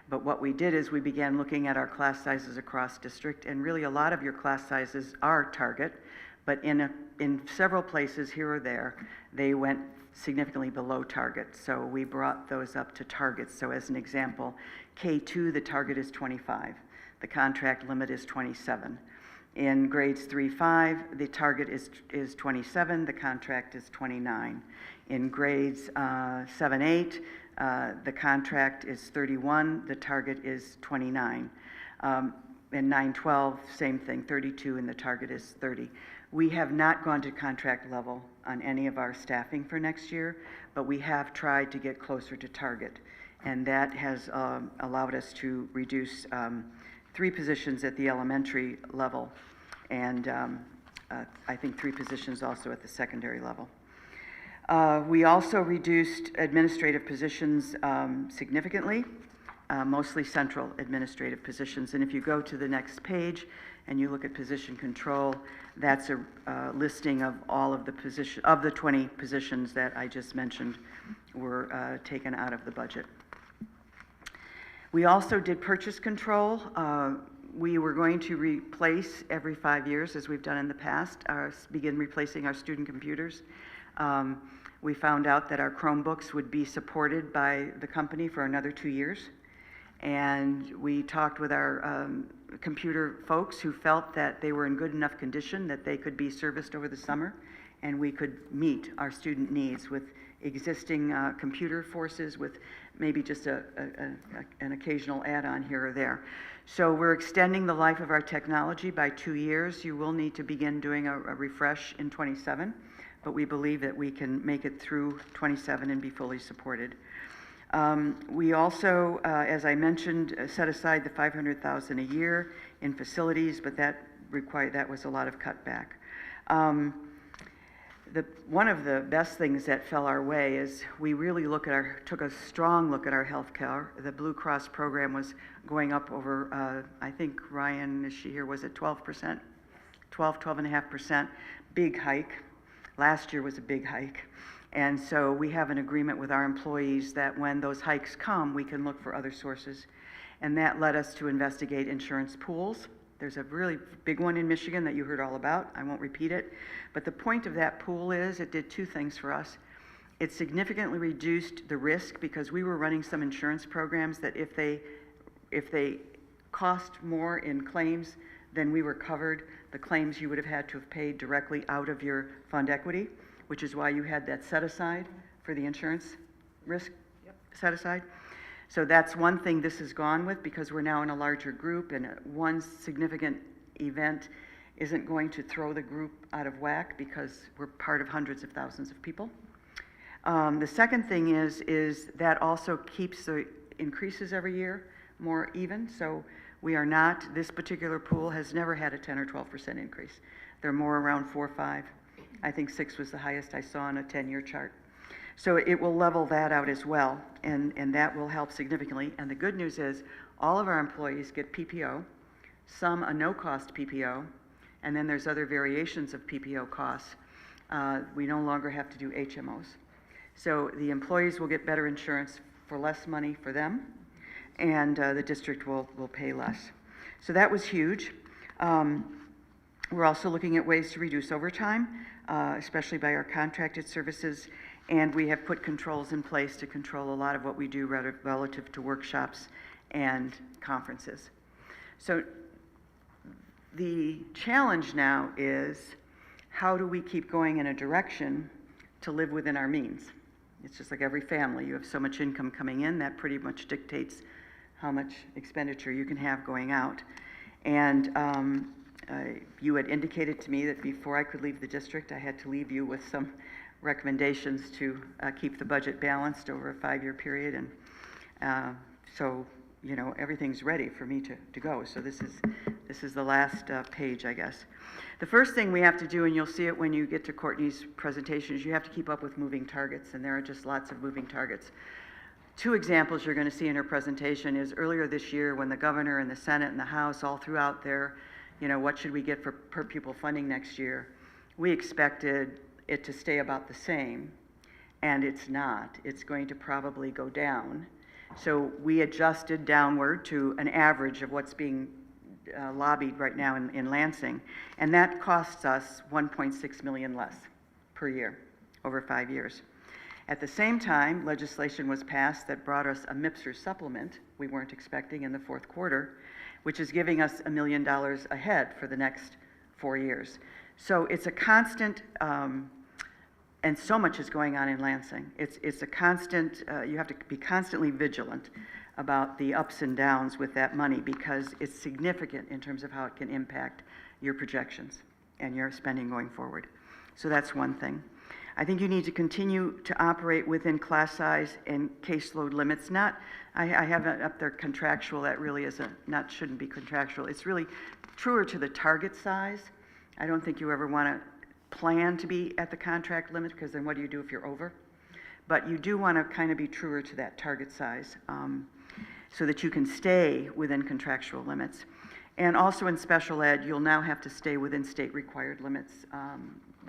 But what we did is we began looking at our class sizes across district, and really a lot of your class sizes are target, but in several places here or there, they went significantly below target. So we brought those up to targets. So as an example, K2, the target is 25. The contract limit is 27. In grades 3-5, the target is 27, the contract is 29. In grades 7-8, the contract is 31, the target is 29. In 9-12, same thing, 32, and the target is 30. We have not gone to contract level on any of our staffing for next year, but we have tried to get closer to target. And that has allowed us to reduce 3 positions at the elementary level, and I think 3 positions also at the secondary level. We also reduced administrative positions significantly, mostly central administrative positions. And if you go to the next page and you look at position control, that's a listing of all of the 20 positions that I just mentioned were taken out of the budget. We also did purchase control. We were going to replace every 5 years, as we've done in the past, begin replacing our student computers. We found out that our Chromebooks would be supported by the company for another 2 years. And we talked with our computer folks who felt that they were in good enough condition that they could be serviced over the summer, and we could meet our student needs with existing computer forces, with maybe just an occasional add-on here or there. So we're extending the life of our technology by 2 years. You will need to begin doing a refresh in '27, but we believe that we can make it through '27 and be fully supported. We also, as I mentioned, set aside the $500,000 a year in facilities, but that was a lot of cutback. One of the best things that fell our way is we really took a strong look at our health care. The Blue Cross program was going up over, I think Ryan, is she here, was it 12%? 12.5%, big hike. Last year was a big hike. And so we have an agreement with our employees that when those hikes come, we can look for other sources. And that led us to investigate insurance pools. There's a really big one in Michigan that you heard all about. I won't repeat it. But the point of that pool is it did two things for us. It significantly reduced the risk because we were running some insurance programs that if they cost more in claims than we were covered, the claims you would have had to have paid directly out of your fund equity, which is why you had that set aside for the insurance risk set aside. So that's one thing this has gone with because we're now in a larger group and one significant event isn't going to throw the group out of whack because we're part of hundreds of thousands of people. The second thing is that also keeps the increases every year more even. So we are not, this particular pool has never had a 10 or 12% increase. They're more around 4 or 5. I think 6 was the highest I saw on a 10-year chart. So it will level that out as well, and that will help significantly. And the good news is all of our employees get PPO, some a no-cost PPO, and then there's other variations of PPO costs. We no longer have to do HMOs. So the employees will get better insurance for less money for them, and the district will pay less. So that was huge. We're also looking at ways to reduce overtime, especially by our contracted services, and we have put controls in place to control a lot of what we do relative to workshops and conferences. So the challenge now is how do we keep going in a direction to live within our means? It's just like every family. You have so much income coming in, that pretty much dictates how much expenditure you can have going out. And you had indicated to me that before I could leave the district, I had to leave you with some recommendations to keep the budget balanced over a 5-year period. And so, you know, everything's ready for me to go. So this is the last page, I guess. The first thing we have to do, and you'll see it when you get to Courtney's presentation, is you have to keep up with moving targets, and there are just lots of moving targets. 2 examples you're going to see in her presentation is earlier this year when the governor and the Senate and the House all threw out their, you know, what should we get for per pupil funding next year? We expected it to stay about the same, and it's not. It's going to probably go down. So we adjusted downward to an average of what's being lobbied right now in Lansing, and that costs us $1.6 million less per year over 5 years. At the same time, legislation was passed that brought us a MIPSR supplement we weren't expecting in the 4th quarter, which is giving us $1 million ahead for the next 4 years. So it's a constant, and so much is going on in Lansing. It's a constant, you have to be constantly vigilant about the ups and downs with that money because it's significant in terms of how it can impact your projections and your spending going forward. So that's one thing. I think you need to continue to operate within class size and caseload limits. I have it up there contractual, that really shouldn't be contractual. It's really truer to the target size. I don't think you ever want to plan to be at the contract limit because then what do you do if you're over? But you do want to kind of be truer to that target size so that you can stay within contractual limits. And also in special ed, you'll now have to stay within state required limits.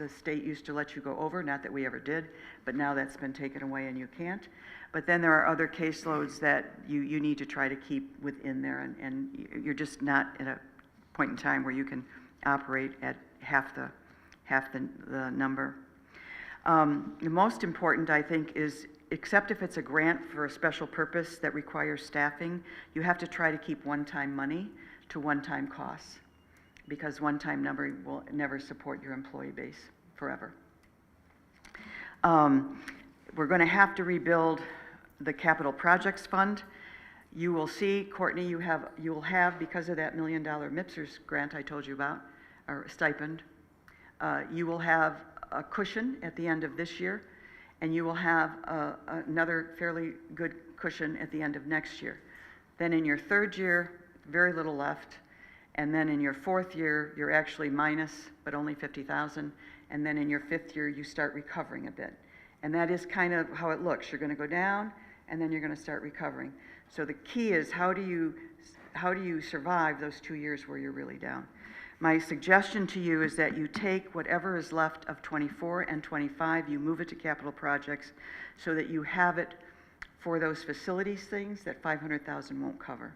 the state used to let you go over, not that we ever did, but now that's been taken away and you can't. But then there are other caseloads that you need to try to keep within there, and you're just not at a point in time where you can operate at half the number. The most important, I think, is except if it's a grant for a special purpose that requires staffing, you have to try to keep one-time money to one-time costs, because one-time number will never support your employee base forever. We're going to have to rebuild the capital projects fund. You will see, Courtney, you will have, because of that $1 million MIPSERS grant I told you about, or stipend, you will have a cushion at the end of this year, and you will have another fairly good cushion at the end of next year. Then in your third year, very little left, and then in your fourth year, you're actually minus, but only 50,000, and then in your fifth year, you start recovering a bit. And that is kind of how it looks. You're going to go down, and then you're going to start recovering. So the key is how do you survive those 2 years where you're really down? My suggestion to you is that you take whatever is left of 24 and 25, you move it to capital projects so that you have it for those facilities things that 500,000 won't cover.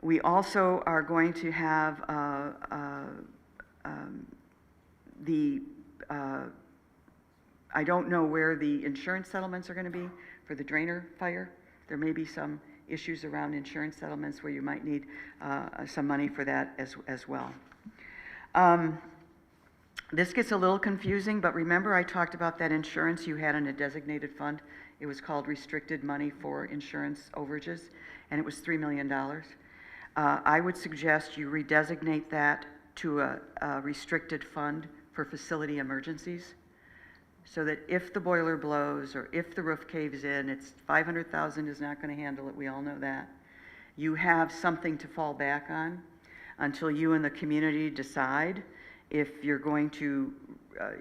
We also are going to have I don't know where the insurance settlements are going to be for the Drainer fire. There may be some issues around insurance settlements where you might need some money for that as well. This gets a little confusing, but remember I talked about that insurance you had in a designated fund. It was called restricted money for insurance overages, and it was $3 million. I would suggest you redesignate that to a restricted fund for facility emergencies, so that if the boiler blows or if the roof caves in, it's 500,000 is not going to handle it. We all know that. You have something to fall back on until you and the community decide if you're going to.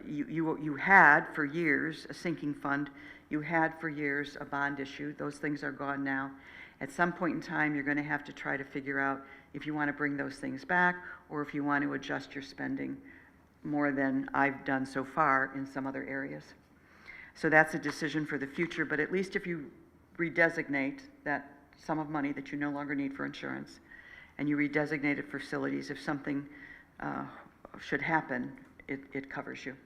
You had for years a sinking fund. You had for years a bond issue. Those things are gone now. At some point in time, you're going to have to try to figure out if you want to bring those things back or if you want to adjust your spending more than I've done so far in some other areas. So that's a decision for the future, but at least if you redesignate that sum of money that you no longer need for insurance, and you redesignate it for facilities, if something should happen, it covers you.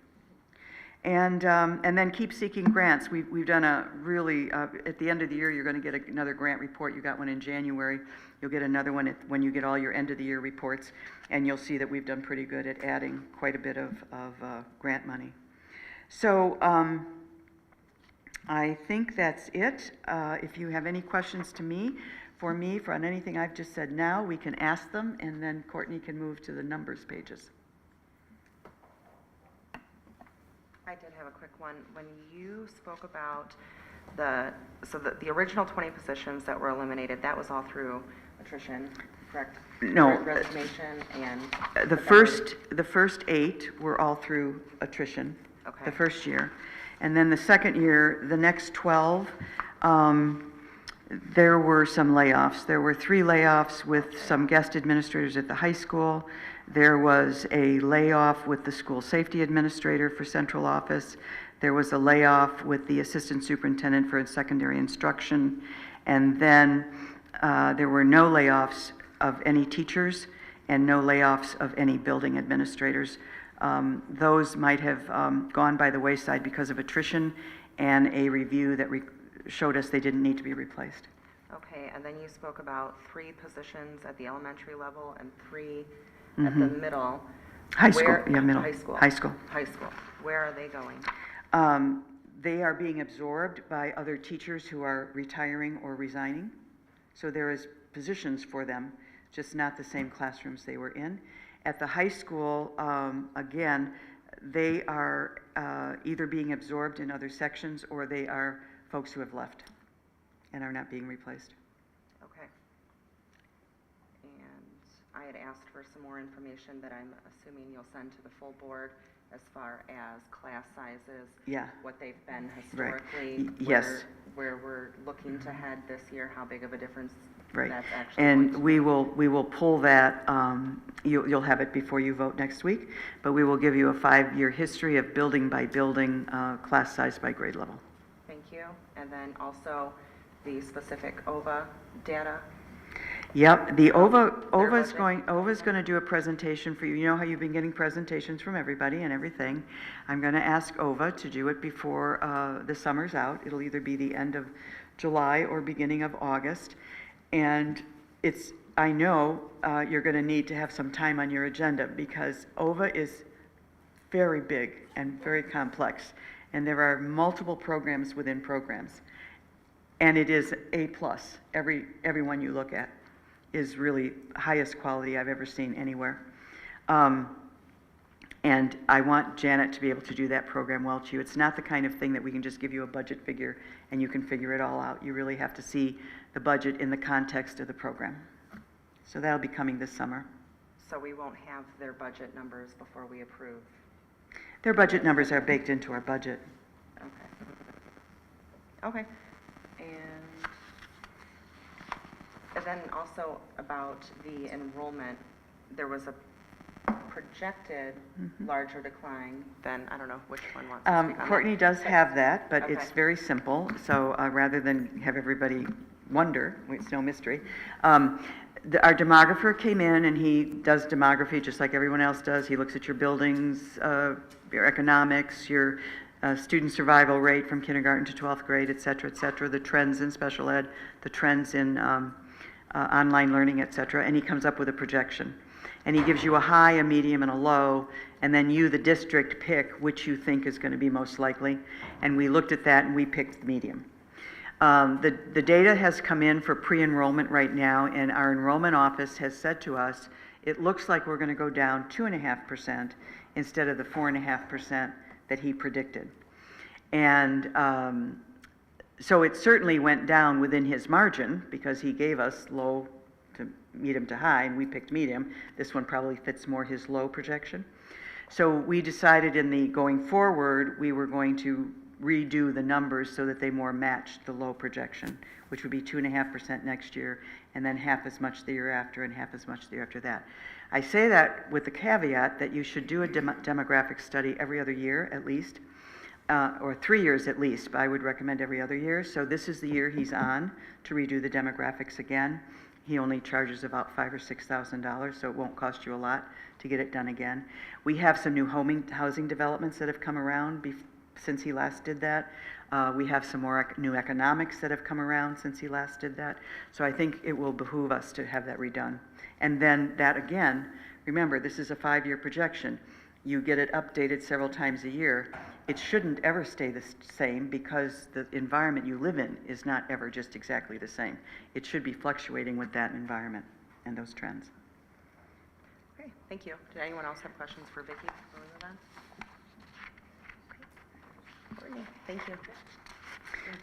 And then keep seeking grants. We've done a really, at the end of the year, you're going to get another grant report. You got one in January. You'll get another one when you get all your end of the year reports, and you'll see that we've done pretty good at adding quite a bit of grant money. So I think that's it. If you have any questions for me on anything I've just said now, we can ask them, and then Courtney can move to the numbers pages.
I did have a quick one. When you spoke about the original 20 positions that were eliminated, that was all through attrition, correct?
No.
Resignation and...
The first 8 were all through attrition,
Okay.
the first year. And then the second year, the next 12, there were some layoffs. There were 3 layoffs with some guest administrators at the high school. There was a layoff with the school safety administrator for central office. There was a layoff with the assistant superintendent for secondary instruction. And then there were no layoffs of any teachers and no layoffs of any building administrators. Those might have gone by the wayside because of attrition and a review that showed us they didn't need to be replaced.
Okay, and then you spoke about 3 positions at the elementary level and 3 at the middle.
High school, yeah, middle.
High school.
High school.
High school. Where are they going?
They are being absorbed by other teachers who are retiring or resigning. So there is positions for them, just not the same classrooms they were in. At the high school, again, they are either being absorbed in other sections or they are folks who have left and are not being replaced.
Okay. And I had asked for some more information that I'm assuming you'll send to the full board as far as class sizes.
Yeah.
What they've been
Right.
historically.
Yes.
Where we're looking to head this year, how big of a difference
Right.
That's actually going
And
to
we will pull that, you'll have it before you vote next week, but we will give you a 5-year history of building by building, class size by grade level.
Thank you. And then also the specific OVA data.
Yep, the OVA's
budget.
going to do a presentation for you. You know how you've been getting presentations from everybody and everything. I'm going to ask OVA to do it before the summer's out. It'll either be the end of July or beginning of August. And I know you're going to need to have some time on your agenda because OVA is very big and very complex. And there are multiple programs within programs. And it is A+. Every one you look at is really highest quality I've ever seen anywhere. And I want Janet to be able to do that program well to you. It's not the kind of thing that we can just give you a budget figure and you can figure it all out. You really have to see the budget in the context of the program. So that'll be coming this summer.
So we won't have their budget numbers before we approve.
Their budget numbers are baked into our budget.
Okay. And then also about the enrollment, there was a projected larger decline than, I don't know which one wants to speak on that.
Courtney does have that, but it's
Okay.
very simple. So rather than have everybody wonder, it's no mystery. Our demographer came in and he does demography just like everyone else does. He looks at your buildings, your economics, your student survival rate from kindergarten to 12th grade, et cetera, the trends in special ed, the trends in online learning, et cetera, and he comes up with a projection. And he gives you a high, a medium, and a low, and then you, the district, pick which you think is going to be most likely. And we looked at that and we picked the medium. The data has come in for pre-enrollment right now, and our enrollment office has said to us, it looks like we're going to go down 2.5% instead of the 4.5% that he predicted. And so it certainly went down within his margin because he gave us low to medium to high, and we picked medium. This one probably fits more his low projection. So we decided in the going forward, we were going to redo the numbers so that they more matched the low projection, which would be 2.5% next year, and then half as much the year after, and half as much the year after that. I say that with the caveat that you should do a demographic study every other year at least, or 3 years at least, but I would recommend every other year. So this is the year he's on to redo the demographics again. He only charges about $5,000 or $6,000, so it won't cost you a lot to get it done again. We have some new housing developments that have come around since he last did that. We have some more new economics that have come around since he last did that. So I think it will behoove us to have that redone. And then that again, remember, this is a 5-year projection. You get it updated several times a year. It shouldn't ever stay the same because the environment you live in is not ever just exactly the same. It should be fluctuating with that environment and those trends.
Okay, thank you. Did anyone else have questions for Vicki before we move on? Okay. Courtney, thank you.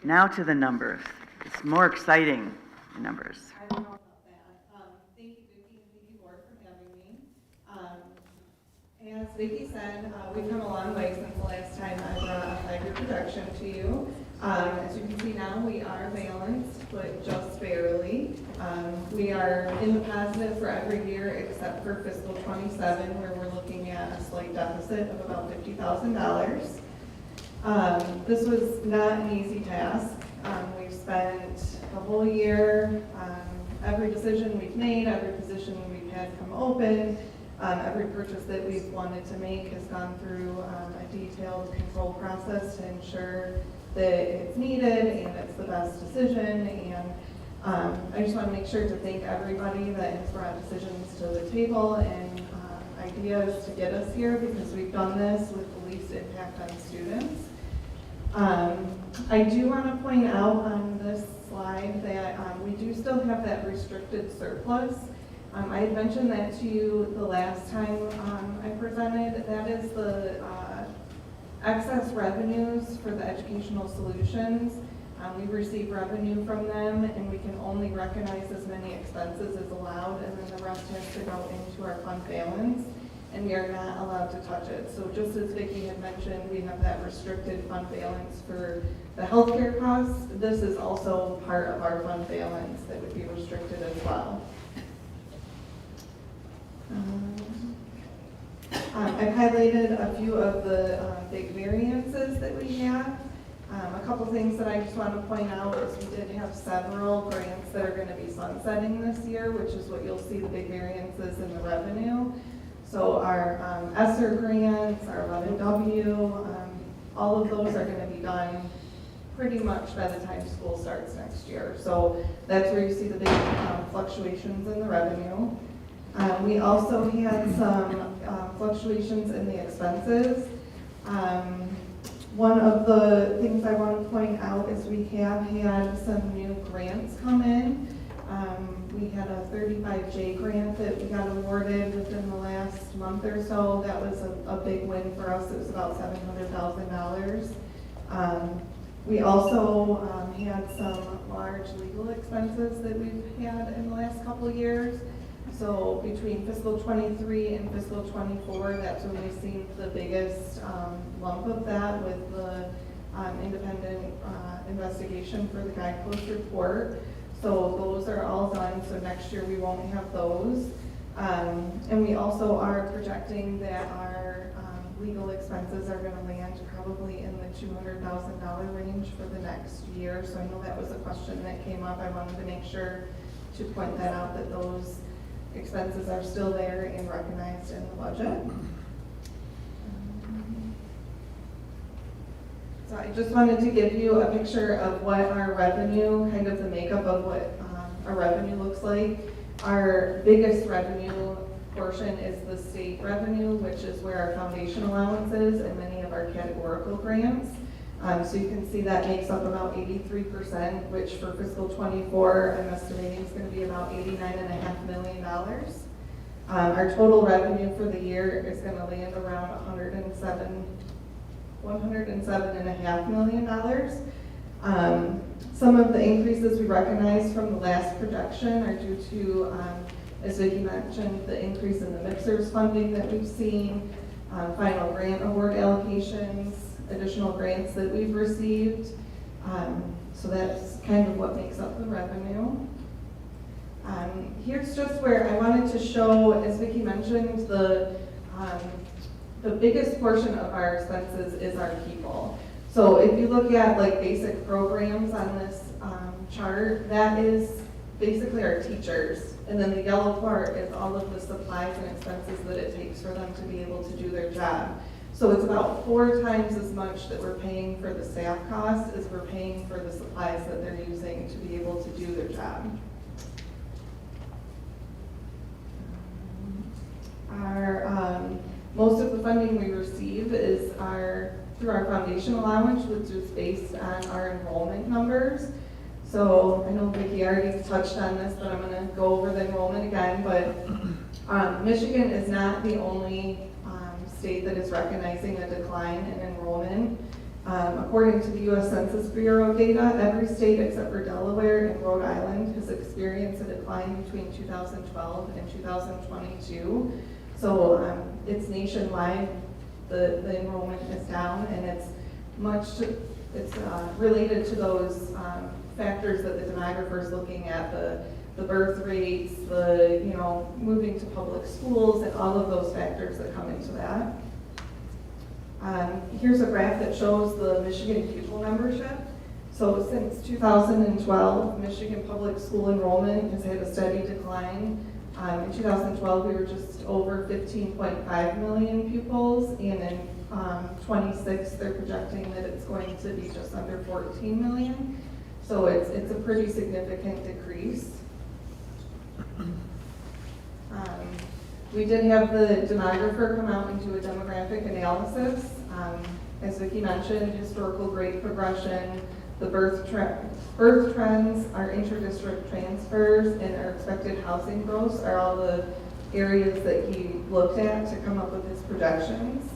Now to the numbers. It's more exciting numbers.
I don't know about that. Thank you, Vicki, and thank you, Board, for having me. As Vicki said, we've come a long way since the last time I brought a 5-year projection to you. As you can see now, we are balanced, but just barely. We are in the positive for every year except for fiscal 27, where we're looking at a slight deficit of about $50,000. This was not an easy task. We've spent the whole year, every decision we've made, every position we've had come open, every purchase that we've wanted to make has gone through a detailed control process to ensure that it's needed and it's the best decision. And I just want to make sure to thank everybody that has brought decisions to the table and ideas to get us here, because we've done this with the least impact on students. I do want to point out on this slide that we do still have that restricted surplus. I had mentioned that to you the last time I presented. That is the excess revenues for the educational solutions. We receive revenue from them, and we can only recognize as many expenses as allowed, and then the rest has to go into our fund balance. and we are not allowed to touch it. So just as Vicki had mentioned, we have that restricted fund balance for the healthcare costs. This is also part of our fund balance that would be restricted as well. I've highlighted a few of the big variances that we have. A couple things that I just want to point out is we did have several grants that are going to be sunsetting this year, which is what you'll see the big variances in the revenue. So our ESSER grants, our 11W, all of those are going to be done pretty much by the time school starts next year. So that's where you see the big fluctuations in the revenue. We also had some fluctuations in the expenses. One of the things I want to point out is we have had some new grants come in. We had a 35J grant that we got awarded within the last month or so. That was a big win for us. It was about $700,000. We also had some large legal expenses that we've had in the last couple of years. So between fiscal 23 and fiscal 24, that's when we've seen the biggest lump of that with the independent investigation for the guidepost report. So those are all done, so next year we won't have those. And we also are projecting that our legal expenses are going to land probably in the $200,000 range for the next year. So I know that was a question that came up. I wanted to make sure to point that out, that those expenses are still there and recognized in the budget. So I just wanted to give you a picture of what our revenue, kind of the makeup of what our revenue looks like. Our biggest revenue portion is the state revenue, which is where our foundation allowance is and many of our categorical grants. So you can see that makes up about 83%, which for fiscal 24, I'm estimating is going to be about $89.5 million. Our total revenue for the year is going to land around $107.5 million. Some of the increases we recognize from the last projection are due to, as Vicki mentioned, the increase in the mixers funding that we've seen, final grant award allocations, additional grants that we've received. So that's kind of what makes up the revenue. Here's just where I wanted to show, as Vicki mentioned, the biggest portion of our expenses is our people. So if you look at like basic programs on this chart, that is basically our teachers. And then the yellow part is all of the supplies and expenses that it takes for them to be able to do their job. So it's about 4 times as much that we're paying for the staff costs as we're paying for the supplies that they're using to be able to do their job. Most of the funding we receive is through our foundation allowance, which is based on our enrollment numbers. So I know Vicki already touched on this, but I'm going to go over the enrollment again. But Michigan is not the only state that is recognizing a decline in enrollment. According to the U.S. Census Bureau data, every state except for Delaware and Rhode Island has experienced a decline between 2012 and 2022. So it's nationwide, the enrollment is down, and it's related to those factors that the demographer is looking at, the birth rates, moving to public schools, and all of those factors that come into that. Here's a graph that shows the Michigan pupil membership. So since 2012, Michigan public school enrollment has had a steady decline. In 2012, we were just over 15.5 million pupils, and in 26, they're projecting that it's going to be just under 14 million. So it's a pretty significant decrease. We did have the demographer come out and do a demographic analysis. As Vicki mentioned, historical grade progression, the birth trends, our inter-district transfers, and our expected housing growth are all the areas that he looked at to come up with his projections.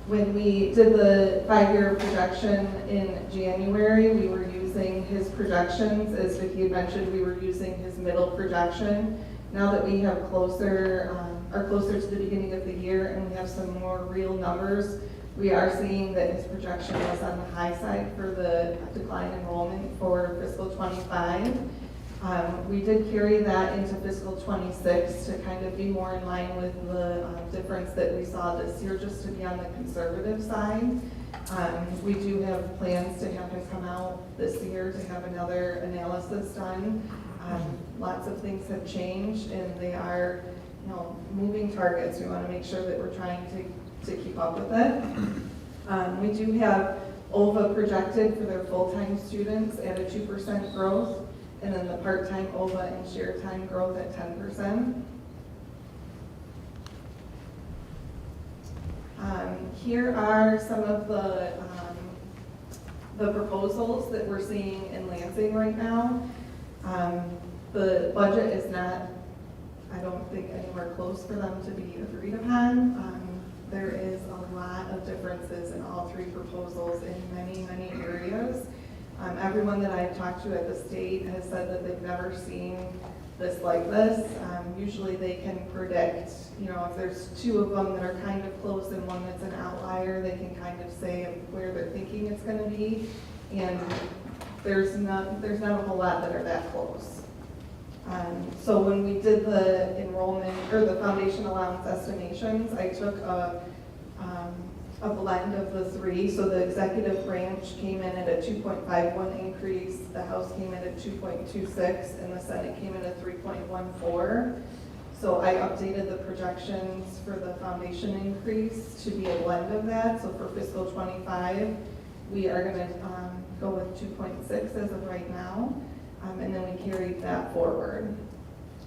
When we did the 5-year projection in January, we were using his projections. As Vicki had mentioned, we were using his middle projection. Now that we have are closer to the beginning of the year and we have some more real numbers, we are seeing that his projection was on the high side for the decline enrollment for fiscal '25. We did carry that into fiscal '26 to kind of be more in line with the difference that we saw this year, just to be on the conservative side. We do have plans to have him come out this year to have another analysis done. Lots of things have changed and they are, moving targets. We want to make sure that we're trying to keep up with it. We do have OVA projected for their full-time students at a 2% growth, and then the part-time OVA and shared time growth at 10%. Here are some of the proposals that we're seeing in Lansing right now. The budget is not, I don't think, anywhere close for them to be agreed upon. There is a lot of differences in all three proposals in many, many areas. Everyone that I've talked to at the state has said that they've never seen this like this. Usually they can predict, if there's two of them that are kind of close and one that's an outlier, they can kind of say where they're thinking it's going to be. And there's not a whole lot that are that close. So when we did the enrollment or the foundation allowance estimations, I took a blend of the three. So the executive branch came in at a 2.51 increase, the House came in at 2.26, and the Senate came in at 3.14. So I updated the projections for the foundation increase to be a blend of that. So for fiscal '25, we are going to go with 2.6 as of right now. And then we carried that forward.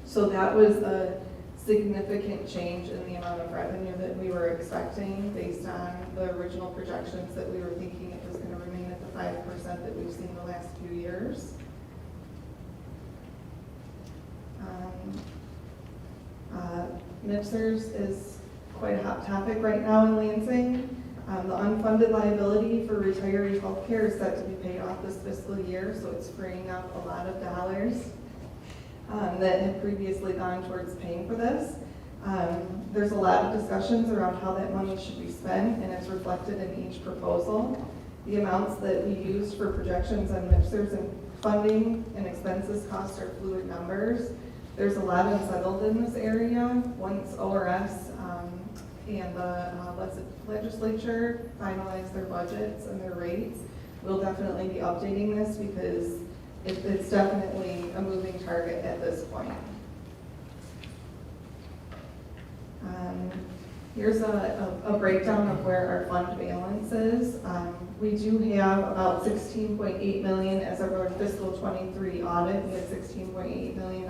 So that was a significant change in the amount of revenue that we were expecting based on the original projections that we were thinking it was going to remain at the 5% that we've seen the last few years. MIPSers is quite a hot topic right now in Lansing. The unfunded liability for retiree health care is set to be paid off this fiscal year, so it's freeing up a lot of dollars that had previously gone towards paying for this. There's a lot of discussions around how that money should be spent, and it's reflected in each proposal. The amounts that we used for projections on MIPSers and funding and expenses costs are fluid numbers. There's a lot unsettled in this area. Once ORS and the legislature finalize their budgets and their rates, we'll definitely be updating this because it's definitely a moving target at this point. Here's a breakdown of where our fund balance is. We do have about $16.8 million as of our fiscal '23 audit. We had $16.8 million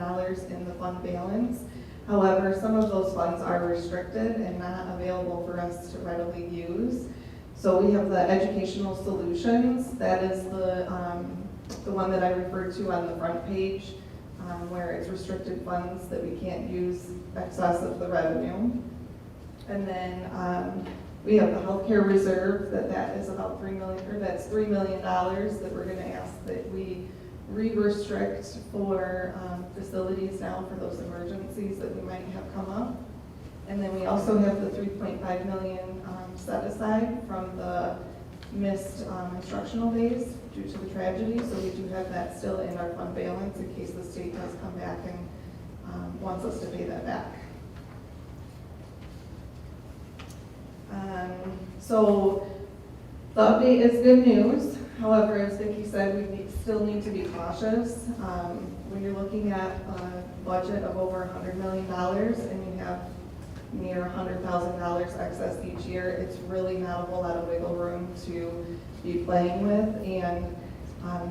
in the fund balance. However, some of those funds are restricted and not available for us to readily use. So we have the Educational Solutions. That is the one that I referred to on the front page, where it's restricted funds that we can't use excess of the revenue. And then we have the Healthcare Reserve. That is about $3 million, or that's $3 million that we're going to ask that we re-restrict for facilities now for those emergencies that we might have come up. And then we also have the $3.5 million set aside from the missed instructional days due to the tragedy. So we do have that still in our fund balance in case the state does come back and wants us to pay that back. So the update is good news. However, as Vicki said, we still need to be cautious. When you're looking at a budget of over $100 million and you have near $100,000 excess each year, it's really not a whole lot of wiggle room to be playing with. And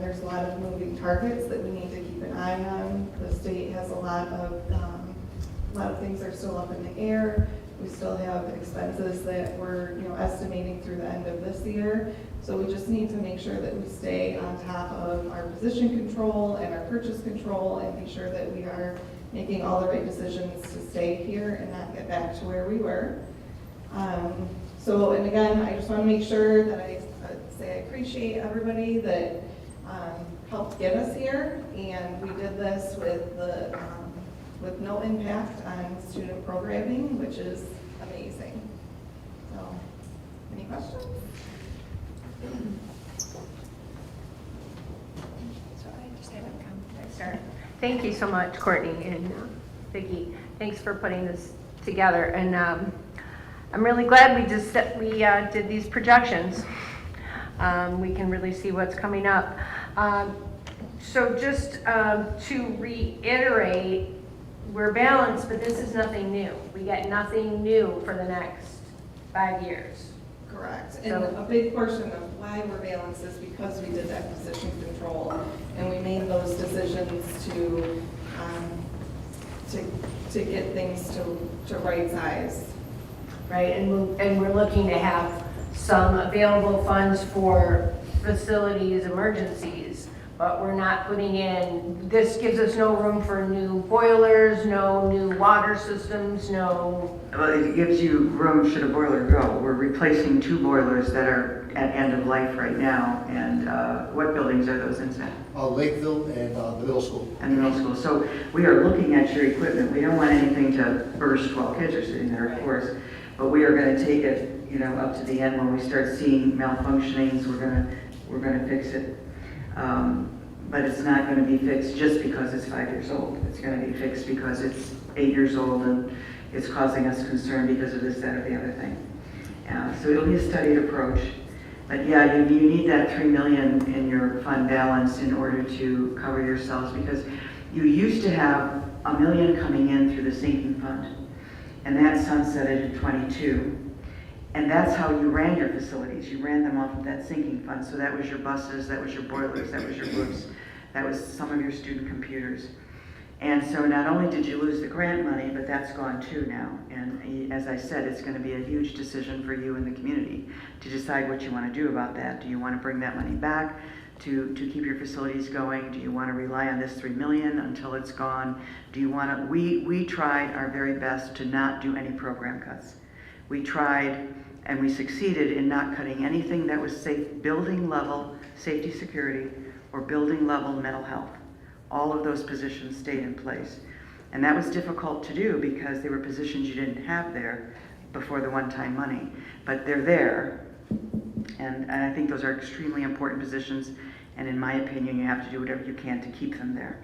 there's a lot of moving targets that we need to keep an eye on. The state has a lot of things are still up in the air. We still have expenses that we're estimating through the end of this year. So we just need to make sure that we stay on top of our position control and our purchase control and be sure that we are making all the right decisions to stay here and not get back to where we were. And again, I just want to make sure that I say I appreciate everybody that helped get us here. And we did this with no no impact on student programming, which is amazing. So, any questions?
Thank you so much, Courtney and Vicki. Thanks for putting this together. And I'm really glad we did these projections. We can really see what's coming up. So just to reiterate, we're balanced, but this is nothing new. We get nothing new for the next 5 years.
Correct. And a big portion of why we're balanced is because we did that position control and we made those decisions to get things to right size.
Right, and we're looking to have some available funds for facilities emergencies, but we're not putting in, this gives us no room for new boilers, no new water systems, no.
Well, it gives you room should a boiler go. We're replacing 2 boilers that are at end of life right now. And what buildings are those in, Sam?
Lakeville and the middle school.
And the middle school. So we are looking at your equipment. We don't want anything to burst while kids are sitting there, of course. But we are going to take it, up to the end. When we start seeing malfunctionings, we're going to fix it. But it's not going to be fixed just because it's 5 years old. It's going to be fixed because it's 8 years old and it's causing us concern because of this, that, or the other thing. So it'll be a studied approach. But yeah, you need that $3 million in your fund balance in order to cover yourselves, because you used to have $1 million coming in through the sinking fund, and that sunsetted in '22. And that's how you ran your facilities. You ran them off of that sinking fund. So that was your buses, that was your boilers, that was your roofs, that was some of your student computers. And so not only did you lose the grant money, but that's gone too now. And as I said, it's going to be a huge decision for you and the community to decide what you want to do about that. Do you want to bring that money back to keep your facilities going? Do you want to rely on this $3 million until it's gone? Do you want to, we tried our very best to not do any program cuts. We tried and we succeeded in not cutting anything that was safe, building level safety security or building level mental health. All of those positions stayed in place. And that was difficult to do because they were positions you didn't have there before the one-time money. But they're there, and I think those are extremely important positions, and in my opinion, you have to do whatever you can to keep them there.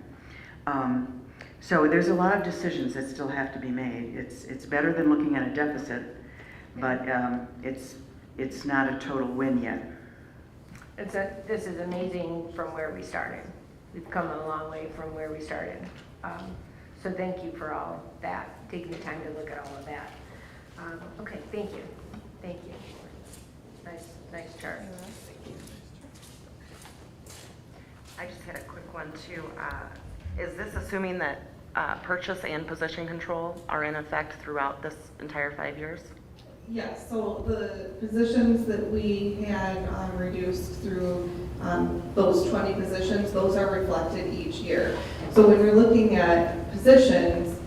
So there's a lot of decisions that still have to be made. It's better than looking at a deficit, but it's not a total win yet.
This is amazing from where we started. We've come a long way from where we started. So thank you for all that, taking the time to look at all of that. Okay, thank you. Thank you. Nice chart.
I just had a quick one too. Is this assuming that purchase and position control are in effect throughout this entire 5 years?
Yes, so the positions that we had reduced through those 20 positions, those are reflected each year. So when you're looking at positions,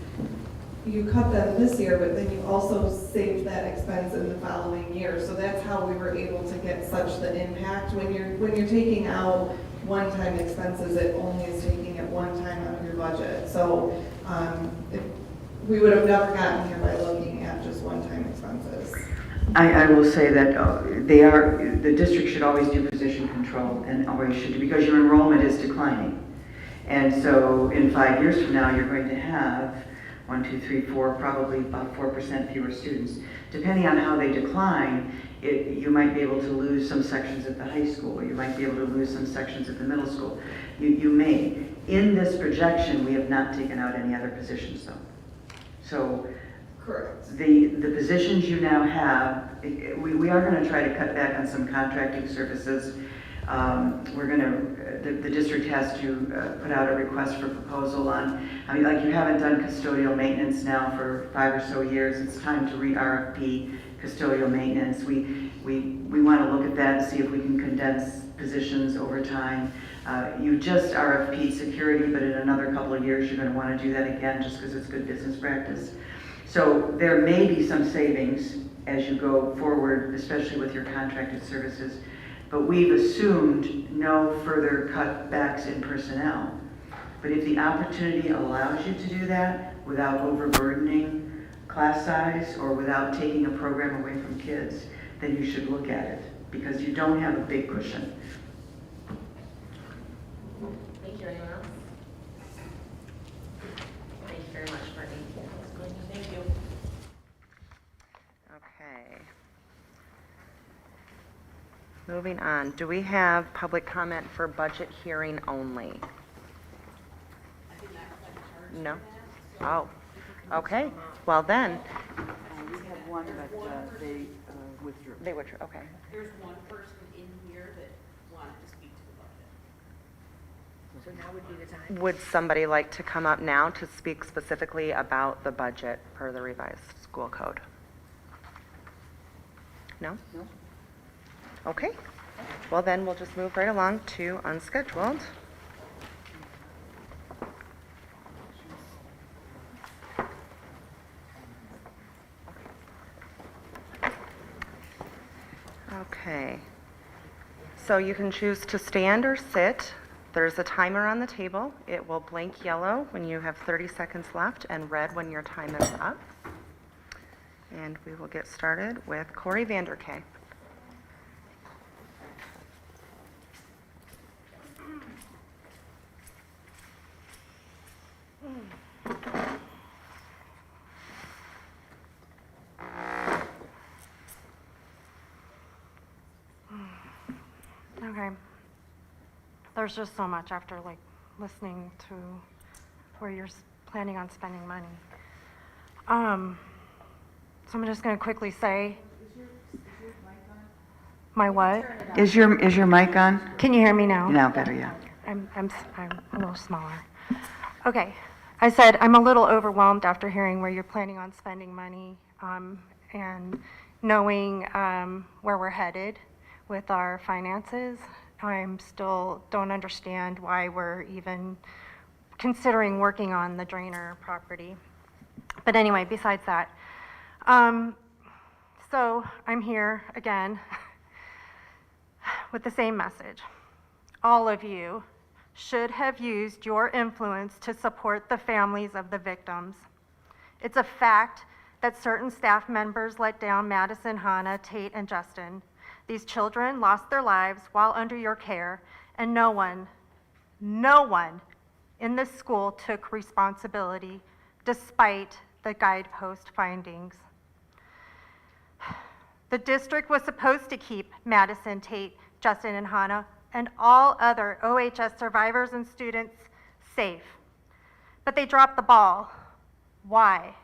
you cut them this year, but then you also saved that expense in the following year. So that's how we were able to get such the impact. When you're taking out one-time expenses, it only is taking it one time out of your budget. So we would have never gotten here by looking at just one-time expenses.
I will say that the district should always do position control, and always should, because your enrollment is declining. And so in 5 years from now, you're going to have 1, 2, 3, 4, probably about 4% fewer students. Depending on how they decline, you might be able to lose some sections at the high school, you might be able to lose some sections at the middle school. You may. In this projection, we have not taken out any other positions though. So
correct.
The positions you now have, we are going to try to cut back on some contracting services. We're going to, the district has to put out a request for proposal on, like you haven't done custodial maintenance now for 5 or so years. It's time to re-RFP custodial maintenance. We want to look at that and see if we can condense positions over time. You just RFP security, but in another couple of years, you're going to want to do that again just because it's good business practice. So there may be some savings as you go forward, especially with your contracted services, but we've assumed no further cutbacks in personnel. But if the opportunity allows you to do that, without overburdening class size or without taking a program away from kids, then you should look at it, because you don't have a big cushion.
Thank you. Anyone else? Thank you very much, Brittany. Thank you. Okay. Moving on, do we have public comment for budget hearing only? No? Oh, okay. Well then.
We had one, but they withdrew.
They withdrew, okay.
There's one person in here that wanted to speak to the budget. So now would be the time.
Would somebody like to come up now to speak specifically about the budget per the revised school code? No?
No.
Okay. Well, then we'll just move right along to unscheduled. Okay. So you can choose to stand or sit. There's a timer on the table. It will blink yellow when you have 30 seconds left and red when your time is up. And we will get started with Corey Vanderkay.
Okay. There's just so much after like listening to where you're planning on spending money. So I'm just going to quickly say. My what?
Is your mic on?
Can you hear me now?
Now better, yeah.
I'm a little smaller. Okay. I said I'm a little overwhelmed after hearing where you're planning on spending money, and knowing where we're headed with our finances. I'm still don't understand why we're even considering working on the Drainer property. But anyway, besides that, so I'm here again with the same message. All of you should have used your influence to support the families of the victims. It's a fact that certain staff members let down Madison, Hannah, Tate, and Justin. These children lost their lives while under your care, and no one in this school took responsibility despite the guidepost findings. The district was supposed to keep Madison, Tate, Justin, and Hannah and all other OHS survivors and students safe. But they dropped the ball. Why?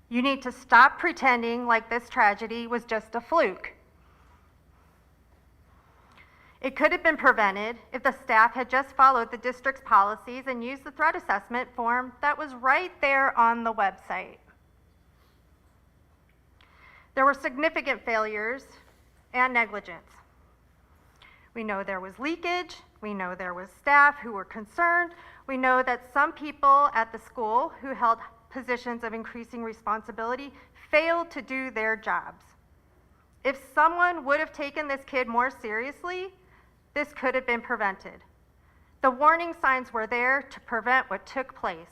You need to stop pretending like this tragedy was just a fluke. It could have been prevented if the staff had just followed the district's policies and used the threat assessment form that was right there on the website. There were significant failures and negligence. We know there was leakage. We know there was staff who were concerned. We know that some people at the school who held positions of increasing responsibility failed to do their jobs. If someone would have taken this kid more seriously, this could have been prevented. The warning signs were there to prevent what took place.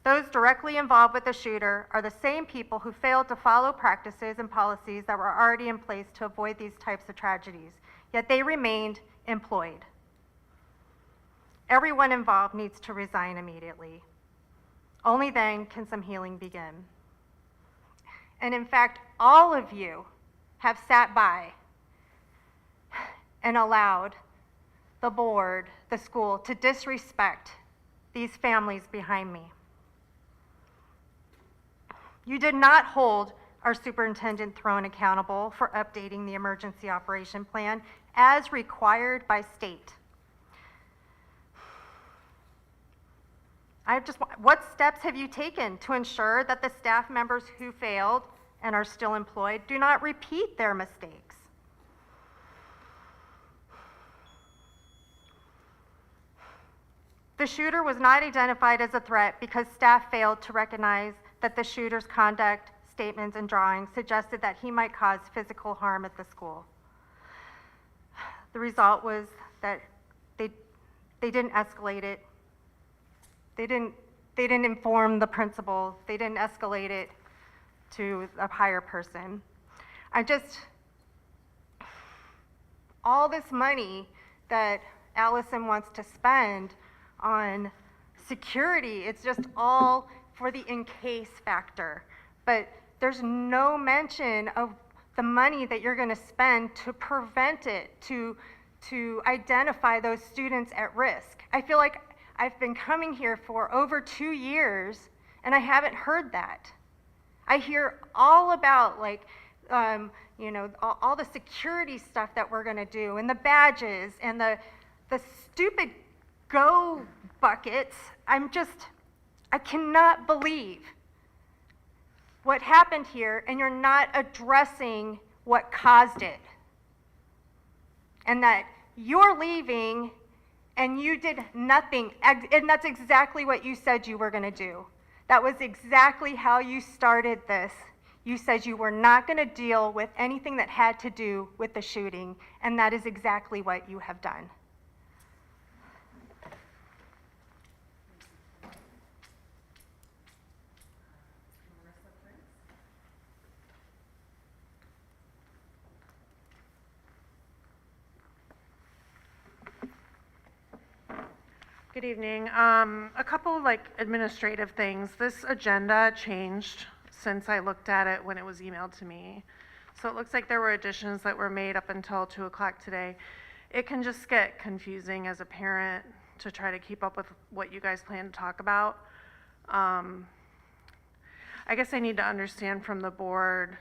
Those directly involved with the shooter are the same people who failed to follow practices and policies that were already in place to avoid these types of tragedies, yet they remained employed. Everyone involved needs to resign immediately. Only then can some healing begin. And in fact, all of you have sat by and allowed the board, the school, to disrespect these families behind me. You did not hold our Superintendent Throne accountable for updating the emergency operation plan as required by state. What steps have you taken to ensure that the staff members who failed and are still employed do not repeat their mistakes? The shooter was not identified as a threat because staff failed to recognize that the shooter's conduct, statements, and drawings suggested that he might cause physical harm at the school. The result was that they they didn't escalate it. They didn't inform the principal. They didn't escalate it to a higher person. All this money that Allison wants to spend on security, it's just all for the in case factor. But there's no mention of the money that you're going to spend to prevent it, to identify those students at risk. I feel like I've been coming here for over 2 years and I haven't heard that. I hear all about all the security stuff that we're going to do and the badges and the stupid go buckets. I cannot believe what happened here, and you're not addressing what caused it. And that you're leaving and you did nothing, and that's exactly what you said you were going to do. That was exactly how you started this. You said you were not going to deal with anything that had to do with the shooting, and that is exactly what you have done.
Good evening. A couple administrative things. This agenda changed since I looked at it when it was emailed to me. So it looks like there were additions that were made up until 2 o'clock today. It can just get confusing as a parent to try to keep up with what you guys plan to talk about. I guess I need to understand from the board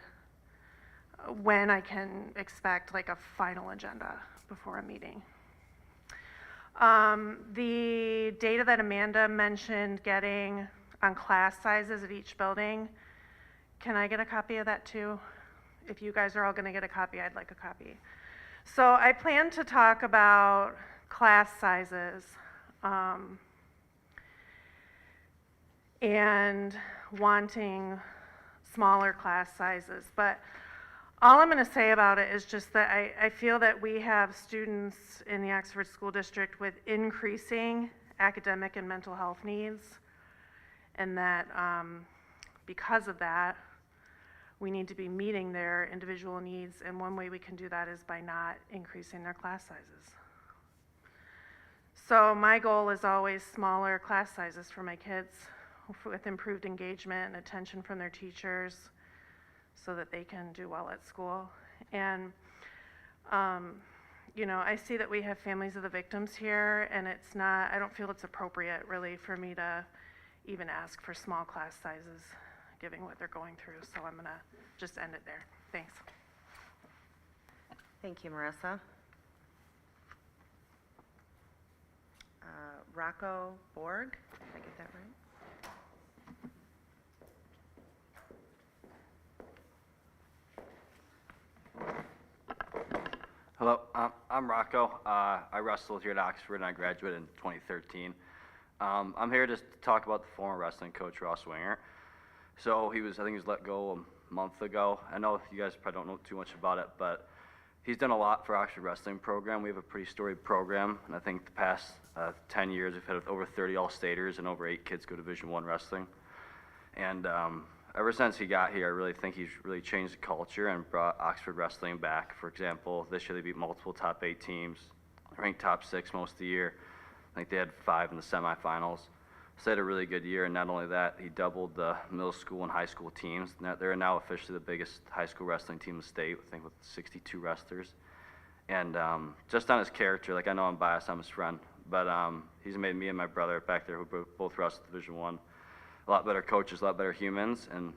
when I can expect a final agenda before a meeting. The data that Amanda mentioned getting on class sizes at each building, can I get a copy of that too? If you guys are all going to get a copy, I'd like a copy. So I plan to talk about class sizes and wanting smaller class sizes, but all I'm going to say about it is just that I feel that we have students in the Oxford School District with increasing academic and mental health needs, and that because of that, we need to be meeting their individual needs, and one way we can do that is by not increasing their class sizes. So my goal is always smaller class sizes for my kids with improved engagement and attention from their teachers, so that they can do well at school. And, I see that we have families of the victims here, and I don't feel it's appropriate really for me to even ask for small class sizes, given what they're going through. So I'm gonna just end it there. Thanks.
Thank you, Marissa. Rocco Borg, did I get that right?
Hello, I'm Rocco. I wrestled here at Oxford and I graduated in 2013. I'm here just to talk about the former wrestling coach, Ross Winger. So I think he was let go a month ago. I know you guys probably don't know too much about it, but he's done a lot for Oxford Wrestling Program. We have a pretty storied program, and I think the past 10 years we've had over 30 All-Staters and over 8 kids go Division I wrestling. And ever since he got here, I really think he's really changed the culture and brought Oxford wrestling back. For example, this year they beat multiple top 8 teams, ranked top 6 most of the year. I think they had 5 in the semifinals. So they had a really good year, and not only that, he doubled the middle school and high school teams. They're now officially the biggest high school wrestling team in the state, I think with 62 wrestlers. And just on his character, I know I'm biased, I'm his friend, but he's made me and my brother back there, who both wrestled Division I, a lot better coaches, a lot better humans, and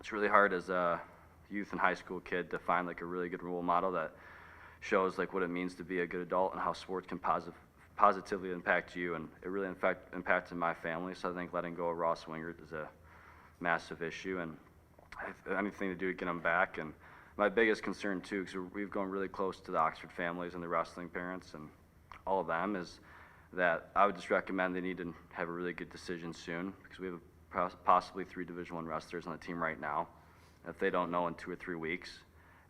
it's really hard as a youth and high school kid to find a really good role model that shows what it means to be a good adult and how sports can positively impact you, and it really impacted my family. So I think letting go of Ross Winger is a massive issue, and I have anything to do to get him back. And my biggest concern too, because we've gone really close to the Oxford families and the wrestling parents and all of them, is that I would just recommend they need to have a really good decision soon, because we have possibly 3 Division I wrestlers on the team right now. If they don't know in 2 or 3 weeks,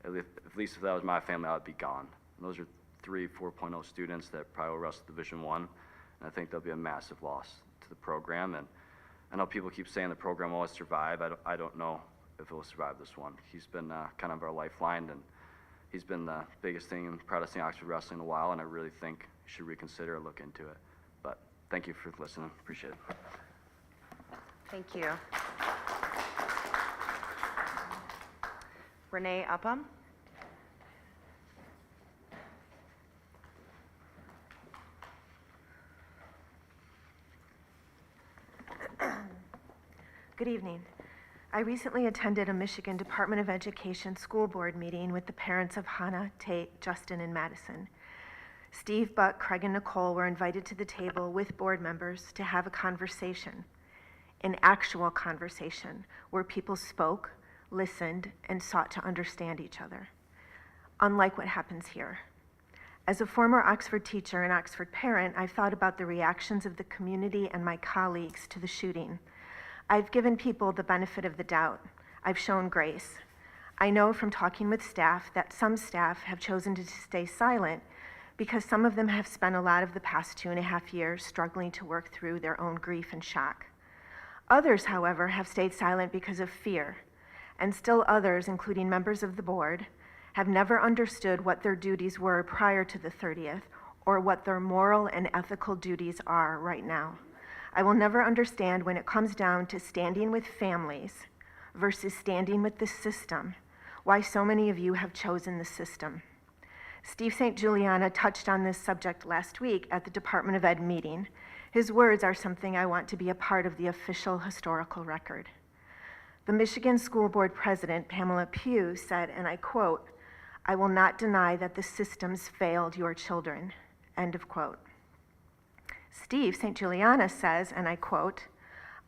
at least if that was my family, I would be gone. And those are 3 4.0 students that probably will wrestle Division I. And And I think there'll be a massive loss to the program. And I know people keep saying the program will always survive. I don't know if it will survive this one. He's been kind of our lifeline, and he's been the biggest thing in Protestant Oxford wrestling in a while, and I really think you should reconsider or look into it. But thank you for listening. Appreciate it.
Thank you. Renee Upham.
Good evening. I recently attended a Michigan Department of Education school board meeting with the parents of Hannah, Tate, Justin, and Madison. Steve, Buck, Craig, and Nicole were invited to the table with board members to have a conversation, an actual conversation where people spoke, listened, and sought to understand each other, unlike what happens here. As a former Oxford teacher and Oxford parent, I've thought about the reactions of the community and my colleagues to the shooting. I've given people the benefit of the doubt. I've shown grace. I know from talking with staff that some staff have chosen to stay silent because some of them have spent a lot of the past 2.5 years struggling to work through their own grief and shock. Others, however, have stayed silent because of fear, and still others, including members of the board, have never understood what their duties were prior to the 30th or what their moral and ethical duties are right now. I will never understand when it comes down to standing with families versus standing with the system, why so many of you have chosen the system. Steve St. Juliana touched on this subject last week at the Department of Ed meeting. His words are something I want to be a part of the official historical record. The Michigan School Board President, Pamela Pugh, said, and I quote, "I will not deny that the systems failed your children," end of quote. Steve St. Juliana says, and I quote,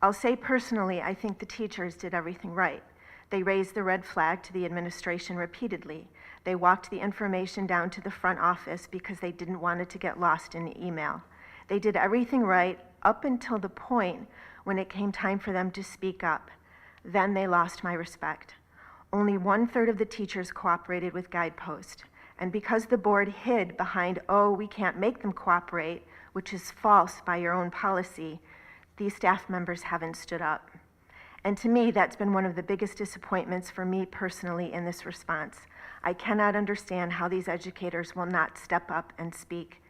"I'll say personally, I think the teachers did everything right. They raised the red flag to the administration repeatedly. They walked the information down to the front office because they didn't want it to get lost in the email. They did everything right up until the point when it came time for them to speak up. Then they lost my respect. Only 1/3 of the teachers cooperated with Guidepost. And because the board hid behind, oh, we can't make them cooperate, which is false by your own policy, these staff members haven't stood up. And to me, that's been one of the biggest disappointments for me personally in this response. I cannot understand how these educators will not step up and speak.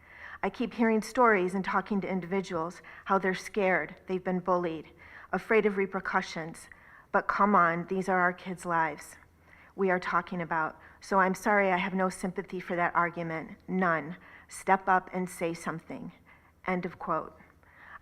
I keep hearing stories and talking to individuals, how they're scared, they've been bullied, afraid of repercussions. But come on, these are our kids' lives we are talking about. So I'm sorry I have no sympathy for that argument, none. Step up and say something." End of quote.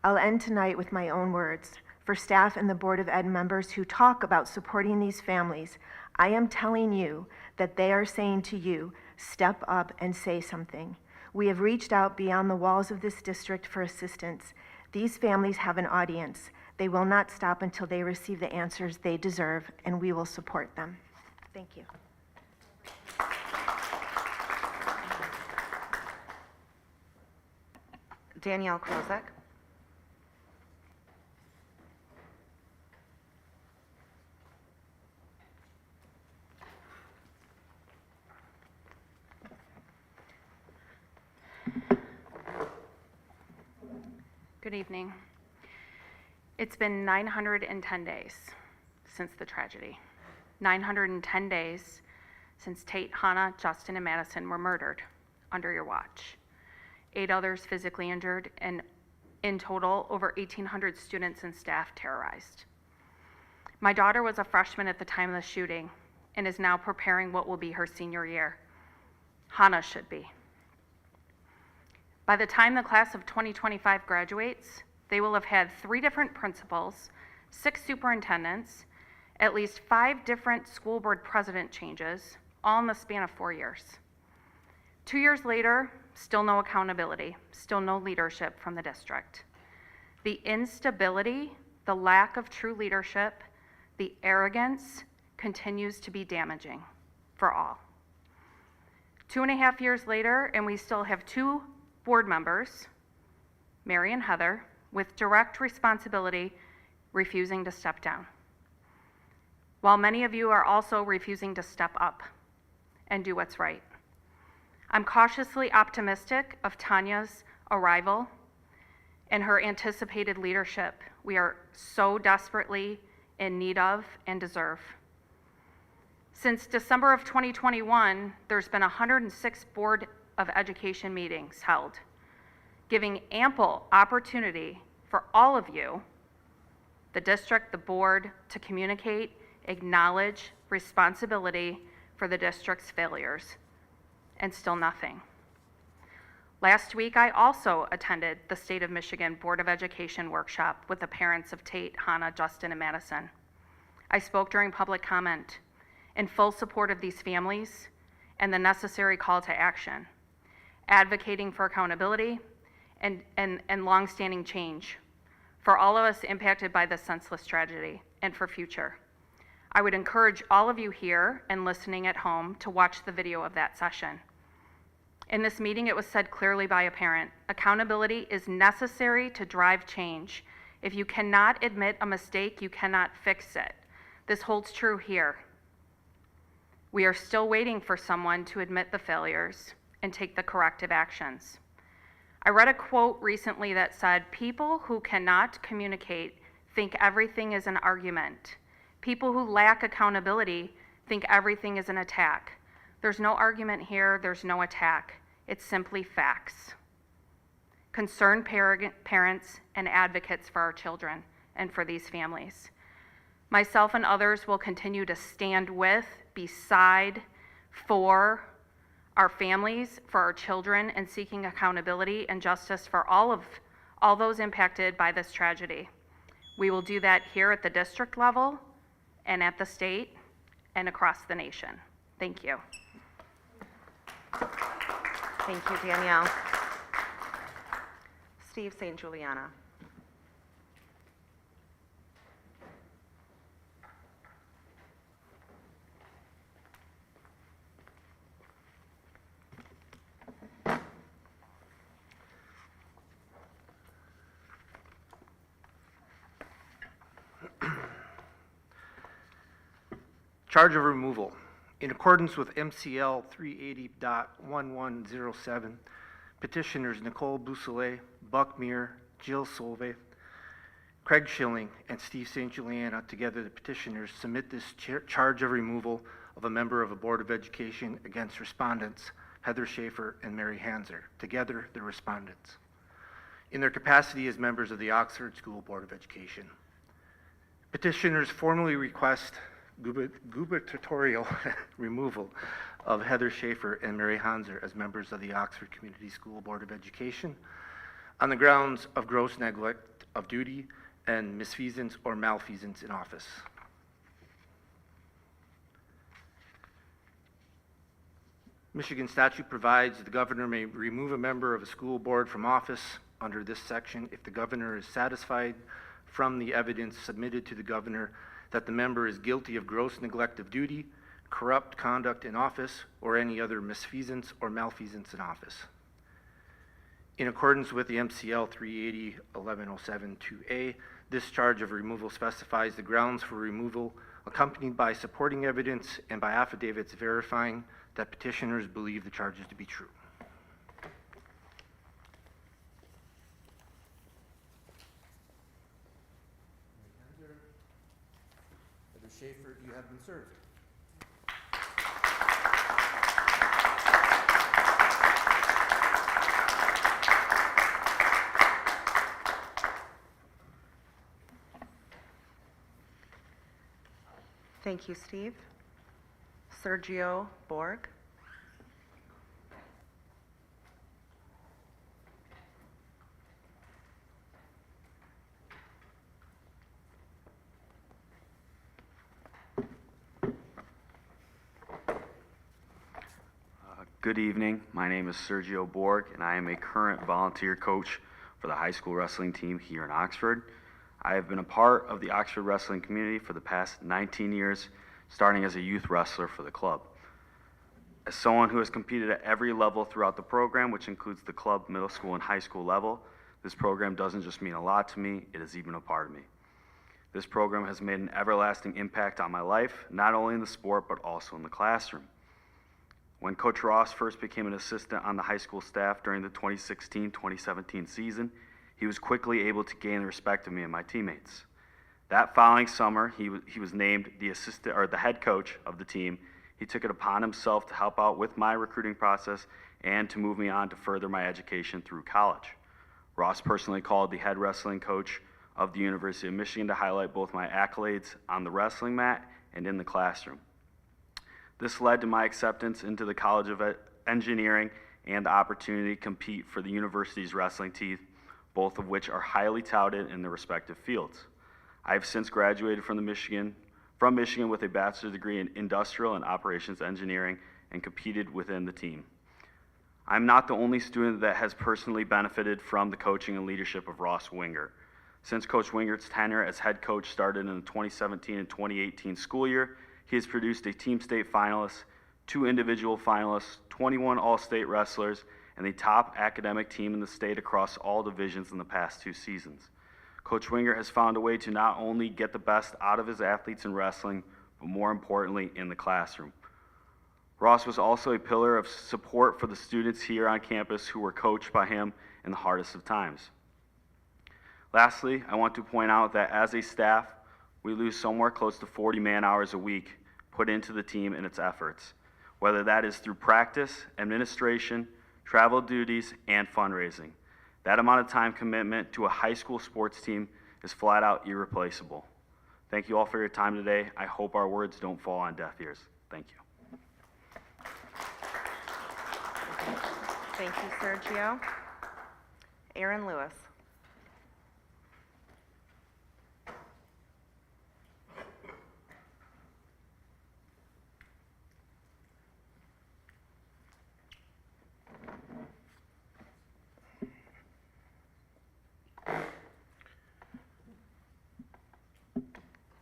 I'll end tonight with my own words. For staff and the Board of Ed members who talk about supporting these families, I am telling you that they are saying to you, step up and say something. We have reached out beyond the walls of this district for assistance. These families have an audience. They will not stop until they receive the answers they deserve, and we will support them. Thank you.
Danielle Krozek.
Good evening. It's been 910 days since the tragedy. 910 days since Tate, Hannah, Justin, and Madison were murdered under your watch. 8 others physically injured, and in total, over 1,800 students and staff terrorized. My daughter was a freshman at the time of the shooting and is now preparing what will be her senior year. Hannah should be. By the time the class of 2025 graduates, they will have had 3 different principals, 6 superintendents, at least 5 different school board president changes, all in the span of 4 years. 2 years later, still no accountability, still no leadership from the district. The instability, the lack of true leadership, the arrogance continues to be damaging for all. 2.5 years later, and we still have 2 board members, Mary and Heather, with direct responsibility, refusing to step down. While many of you are also refusing to step up and do what's right. I'm cautiously optimistic of Tanya's arrival and her anticipated leadership we are so desperately in need of and deserve. Since December of 2021, there's been 106 Board of Education meetings held, giving ample opportunity for all of you, the district, the board, to communicate, acknowledge responsibility for the district's failures, and still nothing. Last week, I also attended the State of Michigan Board of Education workshop with the parents of Tate, Hannah, Justin, and Madison. I spoke during public comment in full support of these families and the necessary call to action, advocating for accountability and longstanding change for all of us impacted by this senseless tragedy and for future. I would encourage all of you here and listening at home to watch the video of that session. In this meeting, it was said clearly by a parent, accountability is necessary to drive change. If you cannot admit a mistake, you cannot fix it. This holds true here. We are still waiting for someone to admit the failures and take the corrective actions. I read a quote recently that said, people who cannot communicate think everything is an argument. People who lack accountability think everything is an attack. There's no argument here, there's no attack. It's simply facts. Concerned parents and advocates for our children and for these families. Myself and others will continue to stand with, beside, for our families, for our children, and seeking accountability and justice for all those impacted by this tragedy. We will do that here at the district level and at the state and across the nation. Thank you.
Thank you, Danielle. Steve St. Juliana.
Charge of removal. In accordance with MCL 380.1107, petitioners Nicole Bousselet, Buck Muir, Jill Solve, Craig Schilling, and Steve St. Juliana, together the petitioners, submit this charge of removal of a member of a Board of Education against respondents Heather Schaefer and Mary Hanser, together the respondents, in their capacity as members of the Oxford School Board of Education. Petitioners formally request gubernatorial removal of Heather Schaefer and Mary Hanser as members of the Oxford Community School Board of Education on the grounds of gross neglect of duty and misfeasance or malfeasance in office. Michigan statute provides the governor may remove a member of a school board from office under this section if the governor is satisfied from the evidence submitted to the governor that the member is guilty of gross neglect of duty, corrupt conduct in office, or any other misfeasance or malfeasance in office. In accordance with the MCL 380.1107-2A, this charge of removal specifies the grounds for removal accompanied by supporting evidence and by affidavits verifying that petitioners believe the charges to be true.
Heather Schaefer, you have been served.
Thank you, Steve. Sergio Borg.
Good evening. My name is Sergio Borg, and I am a current volunteer coach for the high school wrestling team here in Oxford. I have been a part of the Oxford wrestling community for the past 19 years, starting as a youth wrestler for the club. As someone who has competed at every level throughout the program, which includes the club, middle school, and high school level, this program doesn't just mean a lot to me, it is even a part of me. This program has made an everlasting impact on my life, not only in the sport, but also in the classroom. When Coach Ross first became an assistant on the high school staff during the 2016-2017 season, he was quickly able to gain the respect of me and my teammates. That following summer, he was named the assistant or the head coach of the team. He took it upon himself to help out with my recruiting process and to move me on to further my education through college. Ross personally called the head wrestling coach of the University of Michigan to highlight both my accolades on the wrestling mat and in the classroom. This led to my acceptance into the College of Engineering and the opportunity to compete for the university's wrestling team, both of which are highly touted in their respective fields. I have since graduated from Michigan with a bachelor's degree in industrial and operations engineering and competed within the team. I'm not the only student that has personally benefited from the coaching and leadership of Ross Wingert. Since Coach Wingert's tenure as head coach started in the 2017 and 2018 school year, he has produced a team state finalist, 2 individual finalists, 21 all-state wrestlers, and the top academic team in the state across all divisions in the past 2 seasons. Coach Wingert has found a way to not only get the best out of his athletes in wrestling, but more importantly, in the classroom. Ross was also a pillar of support for the students here on campus who were coached by him in the hardest of times. Lastly, I want to point out that as a staff, we lose somewhere close to 40 man-hours a week put into the team and its efforts, whether that is through practice, administration, travel duties, and fundraising. That amount of time commitment to a high school sports team is flat out irreplaceable. Thank you all for your time today. I hope our words don't fall on deaf ears. Thank you.
Thank you, Sergio. Aaron Lewis.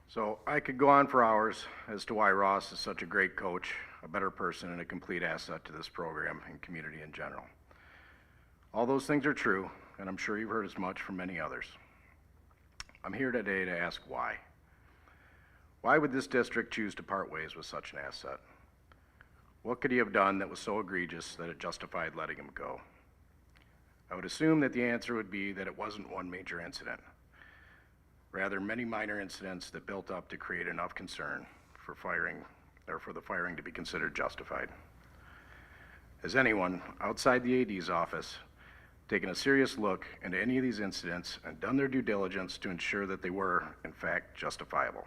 So I could go on for hours as to why Ross is such a great coach, a better person, and a complete asset to this program and community in general. All those things are true, and I'm sure you've heard as much from many others. I'm here today to ask why. Why would this district choose to part ways with such an asset? What could he have done that was so egregious that it justified letting him go? I would assume that the answer would be that it wasn't one major incident. Rather, many minor incidents that built up to create enough concern for the firing to be considered justified. Has anyone outside the AD's office taken a serious look into any of these incidents and done their due diligence to ensure that they were, in fact, justifiable?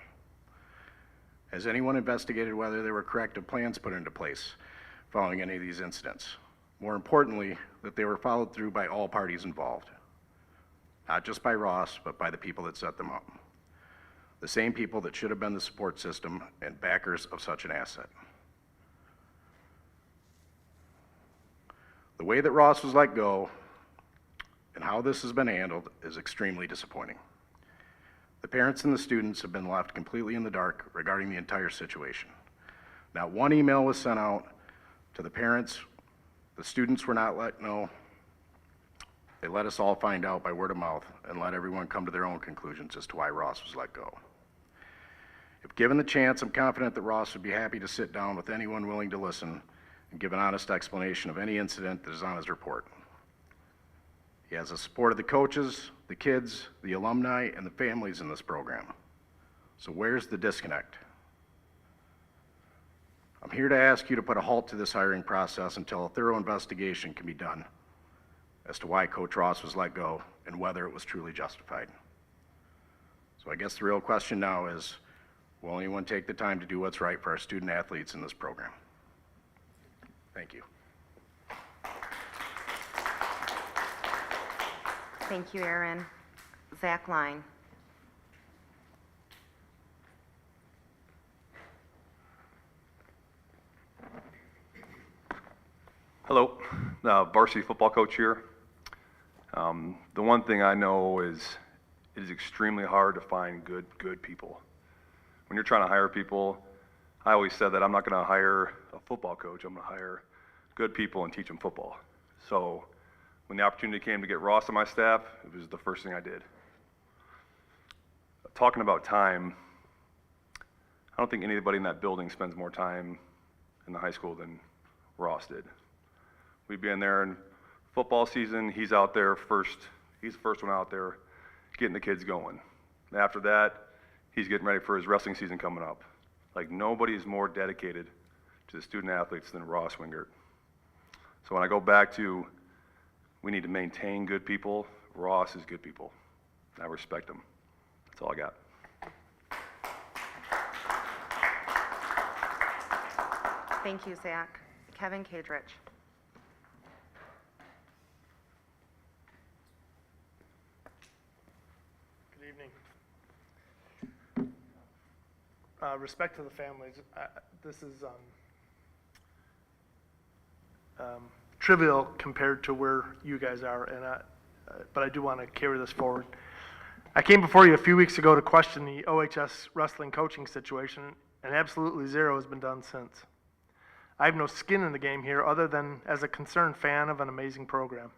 Has anyone investigated whether there were corrective plans put into place following any of these incidents? More importantly, that they were followed through by all parties involved. Not just by Ross, but by the people that set them up. The same people that should have been the support system and backers of such an asset. The way that Ross was let go and how this has been handled is extremely disappointing. The parents and the students have been left completely in the dark regarding the entire situation. Not one email was sent out to the parents. The students were not let know. They let us all find out by word of mouth and let everyone come to their own conclusions as to why Ross was let go. If given the chance, I'm confident that Ross would be happy to sit down with anyone willing to listen and give an honest explanation of any incident that is on his report. He has the support of the coaches, the kids, the alumni, and the families in this program. So where's the disconnect? I'm here to ask you to put a halt to this hiring process until a thorough investigation can be done as to why Coach Ross was let go and whether it was truly justified. So I guess the real question now is, will anyone take the time to do what's right for our student athletes in this program? Thank you.
Thank you, Aaron. Zach Line.
Hello, varsity football coach here. The one thing I know is it is extremely hard to find good people. When you're trying to hire people, I always said that I'm not going to hire a football coach. I'm going to hire good people and teach them football. So when the opportunity came to get Ross on my staff, it was the first thing I did. Talking about time, I don't think anybody in that building spends more time in the high school than Ross did. We'd be in there in football season. He's out there first He's the first one out there getting the kids going. And after that, he's getting ready for his wrestling season coming up. Like, nobody is more dedicated to the student athletes than Ross Wingert. So when I go back to, we need to maintain good people, Ross is good people. I respect him. That's all I got.
Thank you, Zach. Kevin Kadrich.
Good evening. Respect to the families. This is trivial compared to where you guys are, and but I do want to carry this forward. I came before you a few weeks ago to question the OHS wrestling coaching situation, and absolutely zero has been done since. I have no skin in the game here other than as a concerned fan of an amazing program.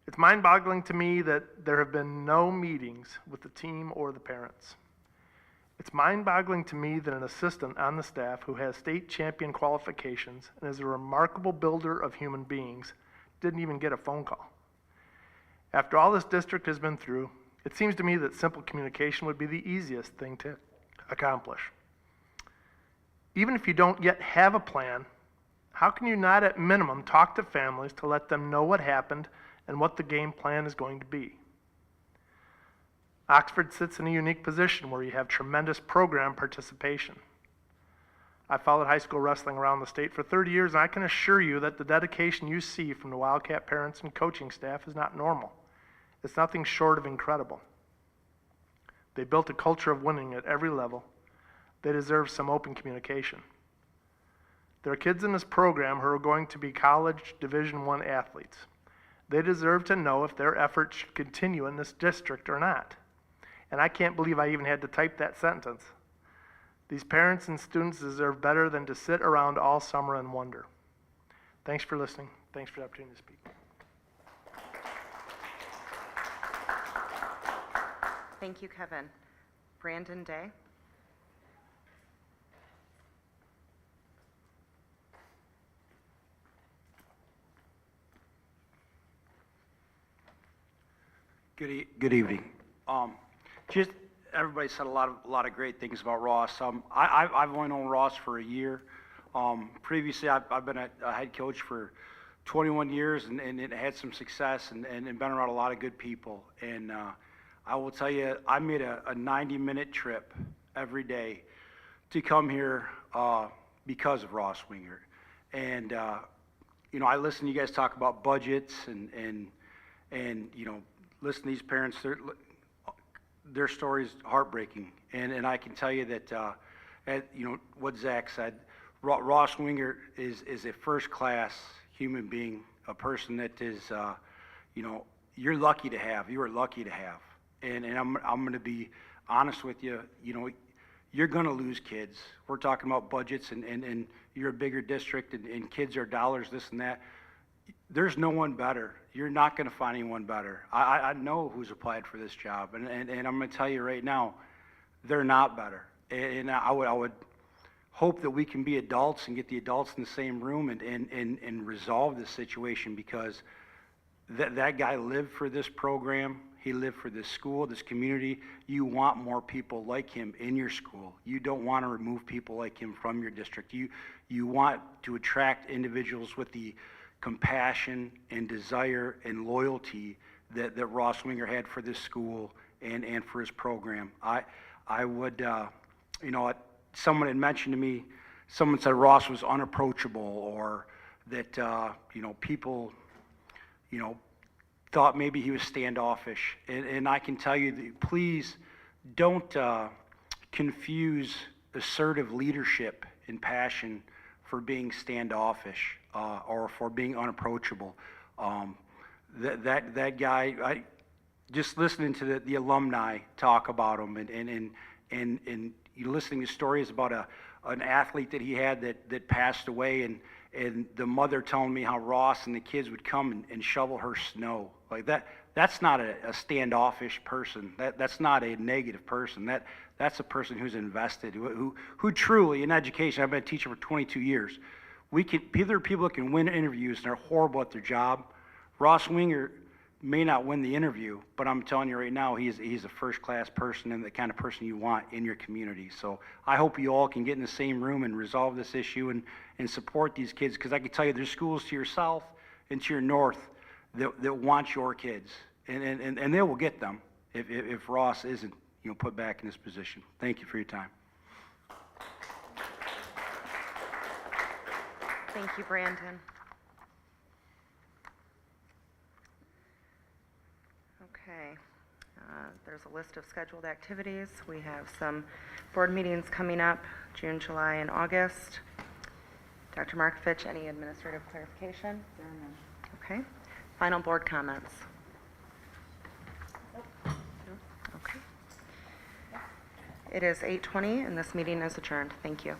It's mind-boggling to me that there have been no meetings with the team or the parents. It's mind-boggling to me that an assistant on the staff who has state champion qualifications and is a remarkable builder of human beings didn't even get a phone call. After all this district has been through, it seems to me that simple communication would be the easiest thing to accomplish. Even if you don't yet have a plan, how can you not at minimum talk to families to let them know what happened and what the game plan is going to be? Oxford sits in a unique position where you have tremendous program participation. I followed high school wrestling around the state for 30 years, and I can assure you that the dedication you see from the Wildcat parents and coaching staff is not normal. It's nothing short of incredible. They built a culture of winning at every level. They deserve some open communication. There are kids in this program who are going to be college Division I athletes. They deserve to know if their efforts should continue in this district or not. And I can't believe I even had to type that sentence. These parents and students deserve better than to sit around all summer and wonder. Thanks for listening. Thanks for the opportunity to speak.
Thank you, Kevin. Brandon Day.
Good evening. Just everybody said a lot of great things about Ross. I've only known Ross for a year. Previously, I've been a head coach for 21 years and had some success and been around a lot of good people. And I will tell you, I made a 90-minute trip every day to come here because of Ross Wingert. And you know, I listen to you guys talk about budgets and you know, listen to these parents. Their story is heartbreaking, and I can tell you that, you know, what Zach said, Ross Wingert is a first-class human being, a person that is, you know, you're lucky to have. You are lucky to have, and I'm going to be honest with you. You know, you're going to lose kids. We're talking about budgets, and you're a bigger district, and kids are dollars, this and that. There's no one better. You're not going to find anyone better. I know who's applied for this job, and I'm going to tell you right now, they're not better. And I would hope that we can be adults and get the adults in the same room and resolve this situation, because that guy lived for this program. He lived for this school, this community. You want more people like him in your school. You don't want to remove people like him from your district. You want to attract individuals with the compassion and desire and loyalty that Ross Wingert had for this school and for his program. I would, you know, someone had mentioned to me, someone said Ross was unapproachable, or that, you know, people, you know, thought maybe he was standoffish. And I can tell you that please don't confuse assertive leadership and passion for being standoffish. Or for being unapproachable. That guy, just listening to the alumni talk about him, and you listening to stories about an athlete that he had that passed away, and the mother telling me how Ross and the kids would come and shovel her snow. Like that's not a standoffish person. That's not a negative person. That's a person who's invested, who truly, in education, I've been a teacher for 22 years. There are people that can win interviews and are horrible at their job. Ross Wingert may not win the interview, but I'm telling you right now, he's a first-class person and the kind of person you want in your community. So I hope you all can get in the same room and resolve this issue and support these kids, because I can tell you there's schools to your south and to your north that want your kids, and they will get them if Ross isn't, put back in this position. Thank you for your time.
Thank you, Brandon. Okay, there's a list of scheduled activities. We have some board meetings coming up, June, July, and August. Dr. Markovich, any administrative clarification? Okay. Final board comments? No? Okay. It is 8:20, and this meeting is adjourned. Thank you.